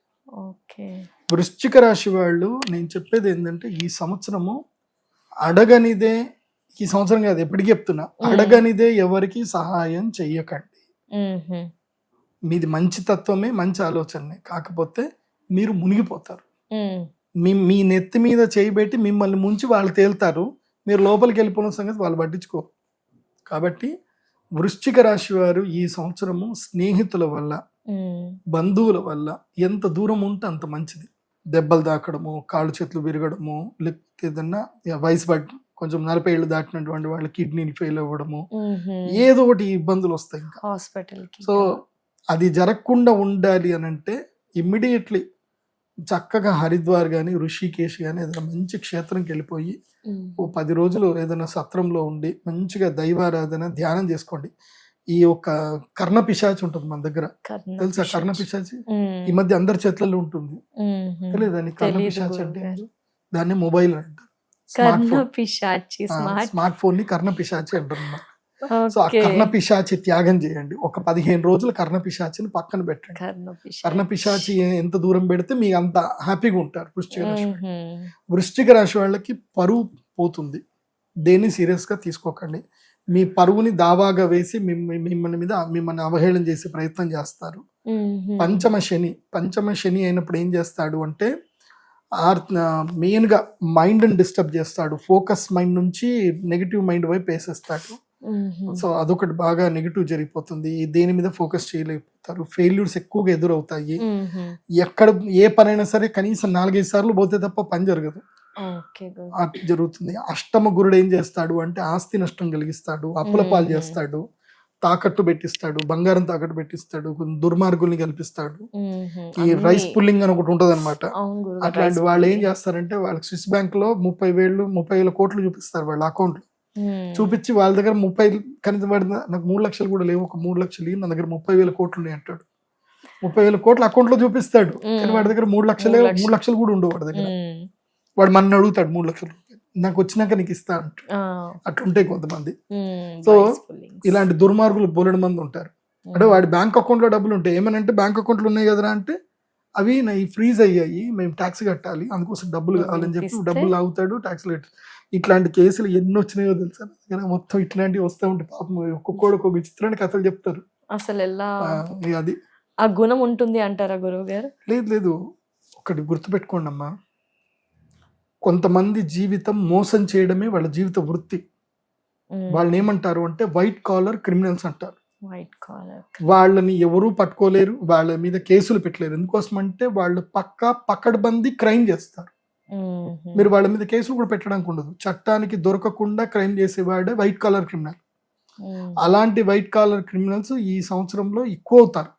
వృశ్చిక రాశి వాళ్ళు నేను చెప్పేది ఏంటంటే ఈ సంవత్సరము అడగనిదే, ఈ సంవత్సరం కాదు ఎప్పటికీ చెప్తున్నా, అడగనిదే ఎవరికి సహాయం చెయ్యకండి. మీది మంచి తత్వమే, మంచి ఆలోచనే, కాకపోతే మీరు మునిగిపోతారు. మీ నెత్తి మీద చేయబెట్టి మిమ్మల్ని ముంచి వాళ్ళు తేలుతారు, మీరు లోపలికి వెళ్ళిపోయిన సంగతి వాళ్ళు పట్టించుకోరు. కాబట్టి వృశ్చిక రాశి వారు ఈ సంవత్సరము స్నేహితుల వల్ల, బంధువుల వల్ల ఎంత దూరం ఉంటే అంత మంచిది. దెబ్బలు తాకడము, కాళ్ళు చేతులు విరగడము, లేకపోతే ఏదన్నా వయసు పడి కొంచెం 40 ఏళ్ళు దాటినటువంటి వాళ్ళ కిడ్నీలు ఫెయిల్ అవ్వడము, ఏదో ఒకటి ఇబ్బందులు వస్తాయి ఇంకా హాస్పిటల్. సో అది జరగకుండా ఉండాలి అని అంటే ఇమ్మీడియట్లీ చక్కగా హరిద్వార్ కానీ ఋషికేశ్ కానీ ఏదైనా మంచి క్షేత్రంకి వెళ్ళిపోయి ఓ 10 రోజులు ఏదైనా సత్రంలో ఉండి మంచిగా దైవారాధన ధ్యానం చేసుకోండి. ఈ యొక్క కర్ణ పిశాచి ఉంటుంది మన దగ్గర, తెలుసా కర్ణ పిశాచి? ఈ మధ్య అందరి చేతులలో ఉంటుంది, తెలియదు కర్ణ పిశాచి అంటే ఏంటో? దాన్ని మొబైల్ అంటారు, స్మార్ట్ ఫోన్ ని కర్ణ పిశాచి అంటారు. సో ఆ కర్ణ పిశాచి త్యాగం చేయండి. ఒక 15 రోజులు కర్ణ పిశాచిని పక్కన పెట్టండి. కర్ణ పిశాచి ఎంత దూరం పెడితే మీకు అంత హ్యాపీగా ఉంటారు. వృశ్చిక రాశి వాళ్ళకి పరువు పోతుంది, దేన్ని సీరియస్ గా తీసుకోకండి. మీ పరువుని దావాగా వేసి మిమ్మల్ని అవహేళన చేసే ప్రయత్నం చేస్తారు. పంచమ శని అయినప్పుడు ఏం చేస్తాడు అంటే మెయిన్ గా మైండ్ ని డిస్టర్బ్ చేస్తాడు. ఫోకస్ మైండ్ నుంచి నెగిటివ్ మైండ్ వైపు వేసేస్తాడు. సో అదొకటి బాగా నెగిటివ్ జరిగిపోతుంది. దేని మీద ఫోకస్ చేయలేకపోతారు. ఫెయిల్యూర్స్ ఎక్కువగా ఎదురవుతాయి. ఎక్కడ ఏ పనైనా సరే కనీసం 4-5 సార్లు పోతే తప్ప పని జరగదు, జరుగుతుంది. అష్టమ గురుడు ఏం చేస్తాడు అంటే ఆస్తి నష్టం కలిగిస్తాడు, అప్పుల పాలు చేస్తాడు, తాకట్టు పెట్టిస్తాడు, బంగారం తాకట్టు పెట్టిస్తాడు, దుర్మార్గుల్ని కల్పిస్తాడు. ఈ రైస్ పుల్లింగ్ అని ఒకటి ఉంటది అనమాట. అట్లాంటి వాళ్ళు ఏం చేస్తారంటే వాళ్ళకి స్విస్ బ్యాంక్ లో 30,000 కోట్లు చూపిస్తారు వాళ్ళ అకౌంట్ లో. చూపించి వాళ్ళ దగ్గర 30 కనీసం వాడి నాకు 3 లక్షలు కూడా లేవు, ఒక 3 లక్షలు నా దగ్గర 30,000 కోట్లు ఉన్నాయి అంటాడు. 30,000 కోట్లు అకౌంట్ లో చూపిస్తాడు, కానీ వాడి దగ్గర 3 లక్షలు కూడా ఉండవు వాడి దగ్గర. వాడు మన అడుగుతాడు 3 లక్షలు నాకు వచ్చినాక నీకు ఇస్తా అంటాడు. అట్లుంటాయి కొంతమంది. సో ఇలాంటి దుర్మార్గులు బోలెడు మంది ఉంటారు. అంటే వాడి బ్యాంక్ అకౌంట్ లో డబ్బులు ఉంటాయి, ఏమనంటే బ్యాంక్ అకౌంట్లు ఉన్నాయి కదరా అంటే అవి నా ఫ్రీజ్ అయ్యాయి, మేము ట్యాక్స్ కట్టాలి, అందుకోసం డబ్బులు కావాలని చెప్పి డబ్బులు లాగుతాడు, ట్యాక్స్ కట్టాలి. ఇట్లాంటి కేసులు ఎన్ని వచ్చినాయో తెలుసా, మొత్తం ఇట్లాంటివి వస్తూ ఉంటాయి. పాపం ఒక్కొక్కడు ఒక్కొక్క విచిత్రాన్ని కథలు చెప్తారు. అసలు ఎలా అది ఆ గుణం ఉంటుంది అంటారా గురువు గారు? లేదు, ఒకటి గుర్తుపెట్టుకోండి అమ్మా, కొంతమంది జీవితం మోసం చేయడమే వాళ్ళ జీవిత వృత్తి. వాళ్ళని ఏమంటారు అంటే వైట్ కాలర్ క్రిమినల్స్ అంటారు. వాళ్ళని ఎవరూ పట్టుకోలేరు, వాళ్ళ మీద కేసులు పెట్టలేరు. ఎందుకోసం అంటే వాళ్ళు పక్కడబంది క్రైమ్ చేస్తారు. మీరు వాళ్ళ మీద కేసులు కూడా పెట్టడానికి ఉండదు. చట్టానికి దొరకకుండా క్రైమ్ చేసేవాడే వైట్ కాలర్ క్రిమినల్. అలాంటి వైట్ కాలర్ క్రిమినల్స్ ఈ సంవత్సరంలో ఎక్కువ అవుతారు.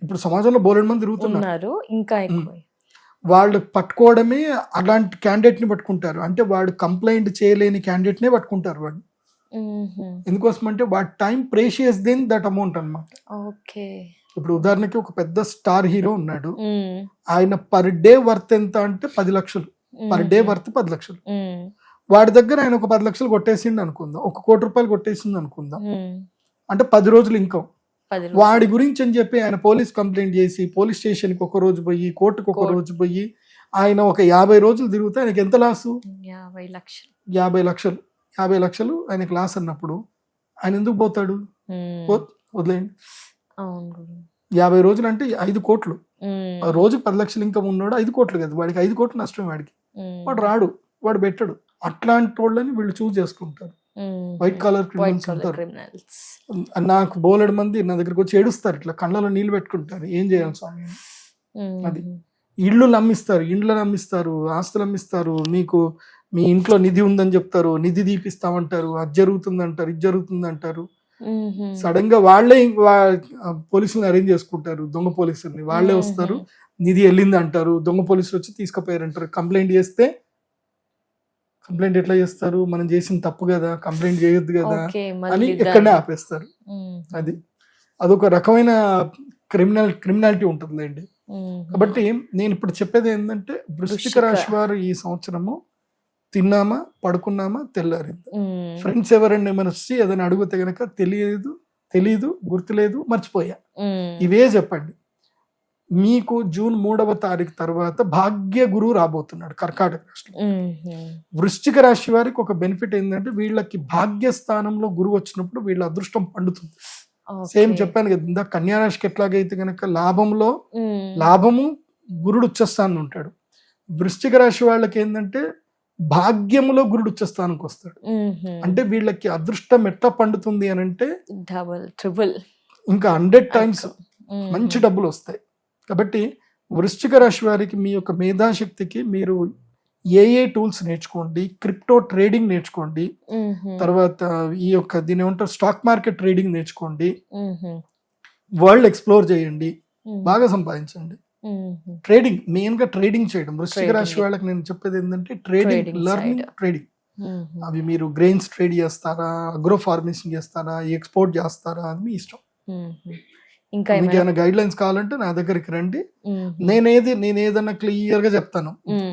ఇప్పుడు సమాజంలో బోలెడు మంది తిరుగుతున్నారు. ఇంకా వాళ్ళు పట్టుకోవడమే అలాంటి క్యాండిడేట్ ని పట్టుకుంటారు. అంటే వాడు కంప్లైంట్ చేయలేని క్యాండిడేట్ నే పట్టుకుంటారు వాడు. ఎందుకోసం అంటే వాడి time precious than that amount అన్నమాట. ఇప్పుడు ఉదాహరణకి ఒక పెద్ద స్టార్ హీరో ఉన్నాడు, ఆయన పర్ డే వర్త్ ఎంత అంటే 10 లక్షలు, పర్ డే వర్త్ 10 లక్షలు. వాడి దగ్గర ఆయన ఒక 10 లక్షలు కొట్టేసిండు అనుకుందాం, 1 కోటి రూపాయలు కొట్టేసింది అనుకుందాం, అంటే 10 రోజులు ఇన్కమ్. వాడి గురించి అని చెప్పి ఆయన పోలీస్ కంప్లైంట్ చేసి పోలీస్ స్టేషన్ కి 1 రోజు పోయి, కోర్టుకు 1 రోజు పోయి, ఆయన ఒక 50 రోజులు తిరిగితే ఆయనకి ఎంత లాసు? 50 లక్షలు. 50 లక్షలు ఆయనకి లాస్ అన్నప్పుడు ఆయన ఎందుకు పోతాడు? వదిలేయండి. 50 రోజులు అంటే 5 కోట్లు. రోజుకి 10 లక్షలు ఇన్కమ్ ఉన్నాడు, 5 కోట్లు కదా వాడికి, 5 కోట్లు నష్టం వాడికి. వాడు రాడు, వాడు పెట్టడు. అట్లాంటి వాళ్ళని వీళ్ళు చూస్ చేసుకుంటారు, వైట్ కాలర్ క్రిమినల్స్ అంటారు. నాకు బోలెడు మంది నా దగ్గరకు వచ్చి ఏడుస్తారు, ఇట్లా కళ్ళలో నీళ్ళు పెట్టుకుంటారు, ఏం చేయాలి స్వామి అది. ఇండ్లు అమ్మిస్తారు, ఆస్తులు అమ్మిస్తారు, మీకు మీ ఇంట్లో నిధి ఉందని చెప్తారు, నిధి తీపిస్తామంటారు, అది జరుగుతుంది అంటారు, ఇది జరుగుతుంది అంటారు. సడన్ గా వాళ్ళే పోలీసులను అరేంజ్ చేసుకుంటారు, దొంగ పోలీసుల్ని. వాళ్ళే వస్తారు, నిధి వెళ్ళింది అంటారు, దొంగ పోలీసులు వచ్చి తీసుకుపోయారంటారు. కంప్లైంట్ చేస్తే కంప్లైంట్ ఎట్లా చేస్తారు? మనం చేసిన తప్పు కదా, కంప్లైంట్ చేయొద్దు కదా అని ఎక్కడనే ఆపేస్తారు. అదొక రకమైన క్రిమినాలిటీ ఉంటుందండి. కాబట్టి నేను ఇప్పుడు చెప్పేది ఏంటంటే, వృశ్చిక రాశి వారు ఈ సంవత్సరము తిన్నామా, పడుకున్నామా, తెల్లారింది. ఫ్రెండ్స్ ఎవరైనా ఏమైనా వచ్చి ఏదైనా అడిగితే గనక తెలీదు, గుర్తులేదు, మర్చిపోయా, ఇవే చెప్పండి. మీకు జూన్ 3వ తారీఖు తర్వాత భాగ్య గురువు రాబోతున్నాడు కర్కాటక రాశిలో. వృశ్చిక రాశి వారికి ఒక బెనిఫిట్ ఏంటంటే, వీళ్ళకి భాగ్య స్థానంలో గురువు వచ్చినప్పుడు వీళ్ళ అదృష్టం పండుతుంది. సేమ్ చెప్పాను కదా ఇందాక, కన్యా రాశికి ఎట్లాగైతే గనక లాభము గురుడు ఉచ్చస్థానం ఉంటాడు, వృశ్చిక రాశి వాళ్ళకి ఏంటంటే భాగ్యములో గురుడు ఉచ్చస్థానంకి వస్తాడు. అంటే వీళ్ళకి అదృష్టం ఎట్లా పండుతుంది అని అంటే డబుల్ ట్రిపుల్ ఇంకా 100 టైమ్స్ మంచి డబ్బులు వస్తాయి. కాబట్టి వృశ్చిక రాశి వారికి మీ యొక్క మేధాశక్తికి మీరు ఏ టూల్స్ నేర్చుకోండి, క్రిప్టో ట్రేడింగ్ నేర్చుకోండి, తర్వాత ఈ యొక్క దీని ఏమంటారు స్టాక్ మార్కెట్ ట్రేడింగ్ నేర్చుకోండి, వరల్డ్ ఎక్స్ప్లోర్ చేయండి, బాగా సంపాదించండి. ట్రేడింగ్, మెయిన్ గా ట్రేడింగ్ చేయడం. వృశ్చిక Trading. రాశి వాళ్ళకి నేను చెప్పేది ఏంటంటే trading, Trading learning side. Trading. అవి మీరు గ్రెయిన్స్ ట్రేడ్ చేస్తారా, అగ్రో ఫార్మేషన్ చేస్తారా, ఎక్స్పోర్ట్ చేస్తారా అని మీ ఇష్టం. ఇంకా మీకు ఏమైనా ఏమైనా గైడ్ లైన్స్ కావాలంటే నా దగ్గరికి రండి. మ్మ్. నేను ఏదైనా క్లియర్ గా చెప్తాను.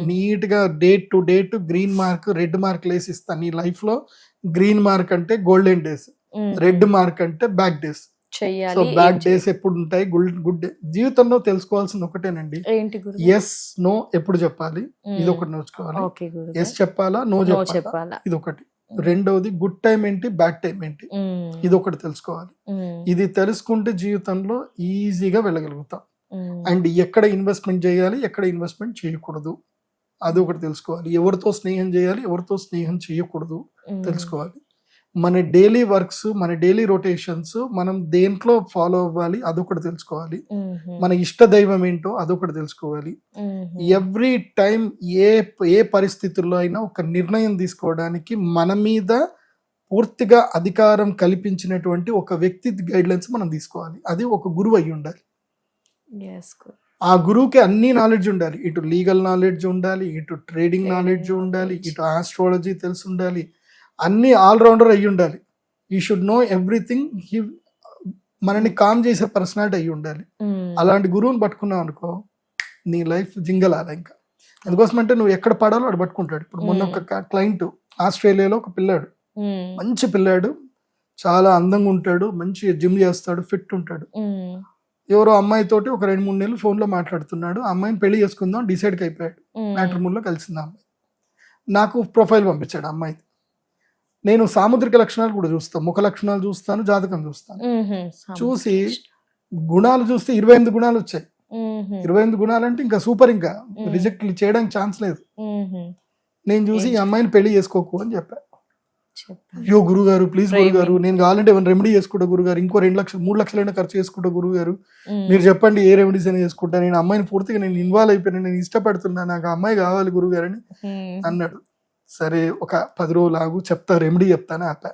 నీట్ గా date to date green mark, red mark వేసి ఇస్తాను. నీ లైఫ్ లో గ్రీన్ మార్క్ అంటే గోల్డెన్ డేస్, మ్మ్. రెడ్ మార్క్ అంటే బ్యాడ్ డేస్. సో చెయ్యాలి బ్యాడ్ ఏం డేస్ ఎప్పుడు ఉంటాయి, గుడ్ డే. జీవితంలో తెలుసుకోవాల్సింది ఒకటేనండి, ఏంటి గురు ఎస్ నో ఎప్పుడు చెప్పాలి, ఇది ఒకటి నేర్చుకోవాలి. ఓకే గురు ఎస్ చెప్పాలా, నో నో చెప్పాలా, చెప్పాలా ఇది ఒకటి. రెండవది గుడ్ టైం ఏంటి, బ్యాడ్ టైం ఏంటి, ఇది ఒకటి తెలుసుకోవాలి. ఇది తెలుసుకుంటే జీవితంలో ఈజీగా వెళ్ళగలుగుతాం. అండ్ ఎక్కడ ఇన్వెస్ట్మెంట్ చేయాలి, ఎక్కడ ఇన్వెస్ట్మెంట్ చేయకూడదు, అది ఒకటి తెలుసుకోవాలి. ఎవరితో స్నేహం చేయాలి, ఎవరితో స్నేహం చేయకూడదు తెలుసుకోవాలి. మన డైలీ వర్క్స్, మన డైలీ రొటేషన్స్ మనం దేంట్లో ఫాలో అవ్వాలి, అదొకటి తెలుసుకోవాలి. మన ఇష్ట దైవం ఏంటో అదొకటి తెలుసుకోవాలి. ఎవ్రీ టైం ఏ పరిస్థితుల్లో అయినా ఒక నిర్ణయం తీసుకోవడానికి మన మీద పూర్తిగా అధికారం కల్పించినటువంటి ఒక వ్యక్తి గైడ్ లైన్స్ మనం తీసుకోవాలి. అది ఒక గురువు అయి ఉండాలి. ఆ గురువుకి అన్ని నాలెడ్జ్ ఉండాలి. ఇటు లీగల్ నాలెడ్జ్ ఉండాలి, ఇటు ట్రేడింగ్ నాలెడ్జ్ ఉండాలి, ఇటు ఆస్ట్రాలజీ తెలిసి ఉండాలి, అన్ని ఆల్రౌండర్ అయ్యి ఉండాలి. ఈ షుడ్ నో ఎవ్రీథింగ్. మనని కామ్ చేసే పర్సనాలిటీ అయ్యి ఉండాలి. అలాంటి గురువుని పట్టుకున్నావు అనుకో, నీ లైఫ్ జింగలాల ఇంకా. అందుకోసం అంటే నువ్వు ఎక్కడ పడాలో అక్కడ పట్టుకుంటాడు. ఇప్పుడు మొన్న ఒక క్లయింట్ ఆస్ట్రేలియాలో ఒక పిల్లాడు, మంచి పిల్లాడు, చాలా అందంగా ఉంటాడు, మంచి జిమ్ చేస్తాడు, ఫిట్ ఉంటాడు. ఎవరో అమ్మాయితోటి ఒక 2-3 నెలలు ఫోన్ లో మాట్లాడుతున్నాడు. ఆ అమ్మాయిని పెళ్లి చేసుకుందాం డిసైడ్ అయిపోయాడు. మ్యాట్రిమోనీలో కలిసింది ఆ అమ్మాయి. నాకు ప్రొఫైల్ పంపించాడు అమ్మాయి. నేను సాముద్రిక లక్షణాలు కూడా చూస్తాను, ముఖ లక్షణాలు చూస్తాను, జాతకం చూస్తాను. చూసి గుణాలు చూస్తే 28 గుణాలు వచ్చాయి. 28 గుణాలు అంటే ఇంకా సూపర్, ఇంకా రిజెక్ట్ చేయడానికి ఛాన్స్ లేదు. నేను చూసి ఈ అమ్మాయిని పెళ్లి చేసుకోకు అని చెప్పా. అయ్యో గురుగారు ప్లీజ్ గురుగారు, నేను కావాలంటే ఏమైనా రెమెడీ చేసుకుంటా గురుగారు, ఇంకో 2 లక్షలు 3 లక్షలైనా ఖర్చు చేసుకుంటా గురుగారు, మీరు చెప్పండి ఏ రెమెడీస్ అయినా చేసుకుంటా, నేను అమ్మాయిని పూర్తిగా నేను ఇన్వాల్వ్ అయిపోయాను, నేను ఇష్టపడుతున్నా, నాకు అమ్మాయి కావాలి గురుగారు అని అన్నాడు. సరే ఒక 10 రోజులు ఆగు, చెప్తా రెమెడీ చెప్తాను ఆపా.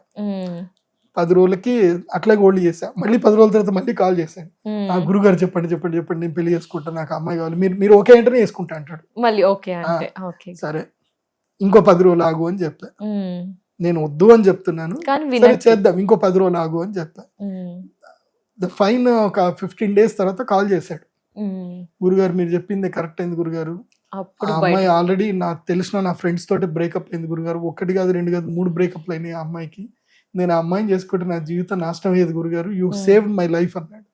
10 రోజులకి అట్లా గోల్డ్ చేశా. మళ్ళీ 10 రోజుల తర్వాత మళ్ళీ కాల్ చేశాను. ఆ గురుగారు చెప్పండి చెప్పండి చెప్పండి, నేను పెళ్లి చేసుకుంటా, నాకు అమ్మాయి కావాలి, మీరు ఓకే అంటేనే చేసుకుంటా అంటాడు. మళ్ళీ ఓకే అంటే సరే ఇంకో 10 రోజులు ఆగు అని చెప్పా. నేను వద్దు అని చెప్తున్నాను, సరే చేద్దాం ఇంకో 10 రోజులు ఆగు అని చెప్పా. ఫైన్ ఒక 15 days తర్వాత కాల్ చేశాడు. గురుగారు మీరు చెప్పింది కరెక్ట్ అయింది గురుగారు, ఆ అమ్మాయి ఆల్రెడీ నాకు తెలిసిన నా ఫ్రెండ్స్ తోటి బ్రేకప్ అయింది గురుగారు, 1 కాదు 2 కాదు 3 బ్రేకప్లు అయినాయి ఆ అమ్మాయికి, నేను ఆ అమ్మాయిని చేసుకుంటే నా జీవితం నాశనం అయ్యేది గురుగారు, యూ సేవ్ మై లైఫ్ అన్నాడు.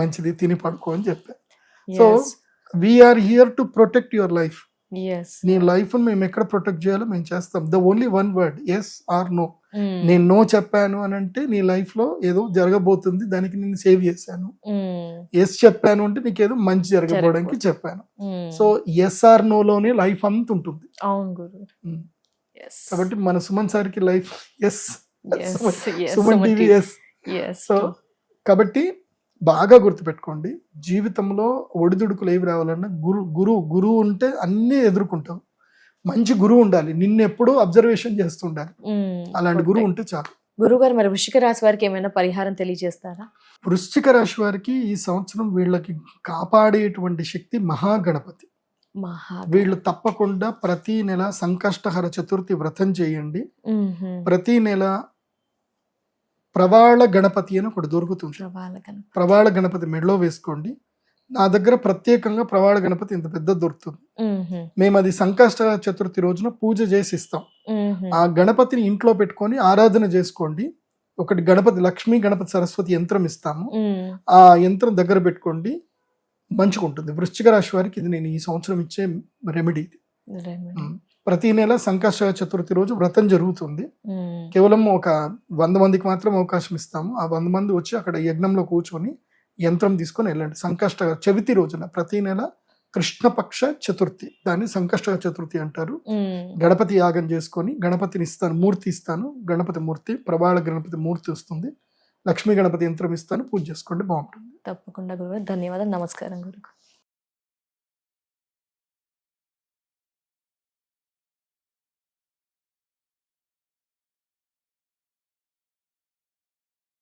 మంచిది తిని పడుకో అని చెప్పా. So we are here to protect your life. నీ లైఫ్ మేము ఎక్కడ ప్రొటెక్ట్ చేయాలో మేము చేస్తాం. The only one word yes or no. నేను నో చెప్పాను అని అంటే నీ లైఫ్ లో ఏదో జరగబోతుంది, దానికి నేను సేవ్ చేశాను. ఎస్ చెప్పాను అంటే నీకేదో మంచి జరగబోవడానికి చెప్పాను. సో ఎస్ ఆర్ నో లోనే లైఫ్ అంత ఉంటుంది. కాబట్టి మన సుమన్ సార్కి life yes, Suman TV yes. So కాబట్టి బాగా గుర్తుపెట్టుకోండి, జీవితంలో ఒడిదుడుకులు ఏవి రావాలన్నా గురువు ఉంటే అన్నీ ఎదుర్కొంటావు. మంచి గురువు ఉండాలి, నిన్ను ఎప్పుడూ అబ్జర్వేషన్ చేస్తుండాలి, అలాంటి గురువు ఉంటే చాలు. గురువు గారు మరి వృశ్చిక రాశి వారికి ఏమైనా పరిహారం తెలియజేస్తారా? వృశ్చిక రాశి వారికి ఈ సంవత్సరం వీళ్ళకి కాపాడేటువంటి శక్తి మహాగణపతి. వీళ్ళు తప్పకుండా ప్రతి నెల సంకష్టహర చతుర్థి వ్రతం చేయండి. ప్రతి నెల ప్రవాళ గణపతి అని ఒకటి దొరుకుతుంది, ప్రవాళ గణపతి మెడలో వేసుకోండి. నా దగ్గర ప్రత్యేకంగా ప్రవాళ గణపతి ఇంత పెద్ద దొరుకుతుంది. మేము అది సంకష్ట చతుర్థి రోజున పూజ చేసి ఇస్తాం. ఆ గణపతిని ఇంట్లో పెట్టుకొని ఆరాధన చేసుకోండి. ఒకటి గణపతి లక్ష్మీ గణపతి సరస్వతి యంత్రం ఇస్తాము, ఆ యంత్రం దగ్గర పెట్టుకోండి, మంచిగా ఉంటుంది. వృశ్చిక రాశి వారికి ఇది నేను ఈ సంవత్సరం ఇచ్చే రెమెడీ ఇది. ప్రతి నెల సంకష్ట చతుర్థి రోజు వ్రతం జరుగుతుంది. కేవలం ఒక 100 మందికి మాత్రం అవకాశం ఇస్తాము. ఆ 100 మంది వచ్చి అక్కడ యజ్ఞంలో కూర్చొని యంత్రం తీసుకొని వెళ్ళండి. సంకష్ట చవితి రోజున ప్రతి నెల కృష్ణపక్ష చతుర్థి, దాన్ని సంకష్ట చతుర్థి అంటారు. గణపతి యాగం చేసుకొని గణపతిని ఇస్తాను, మూర్తి ఇస్తాను, గణపతి మూర్తి, ప్రబాళ గణపతి మూర్తి వస్తుంది, లక్ష్మీ గణపతి యంత్రం ఇస్తాను, పూజ చేసుకోండి, బాగుంటుంది. తప్పకుండా గురుగారు, ధన్యవాదాలు, నమస్కారం గురుగారు.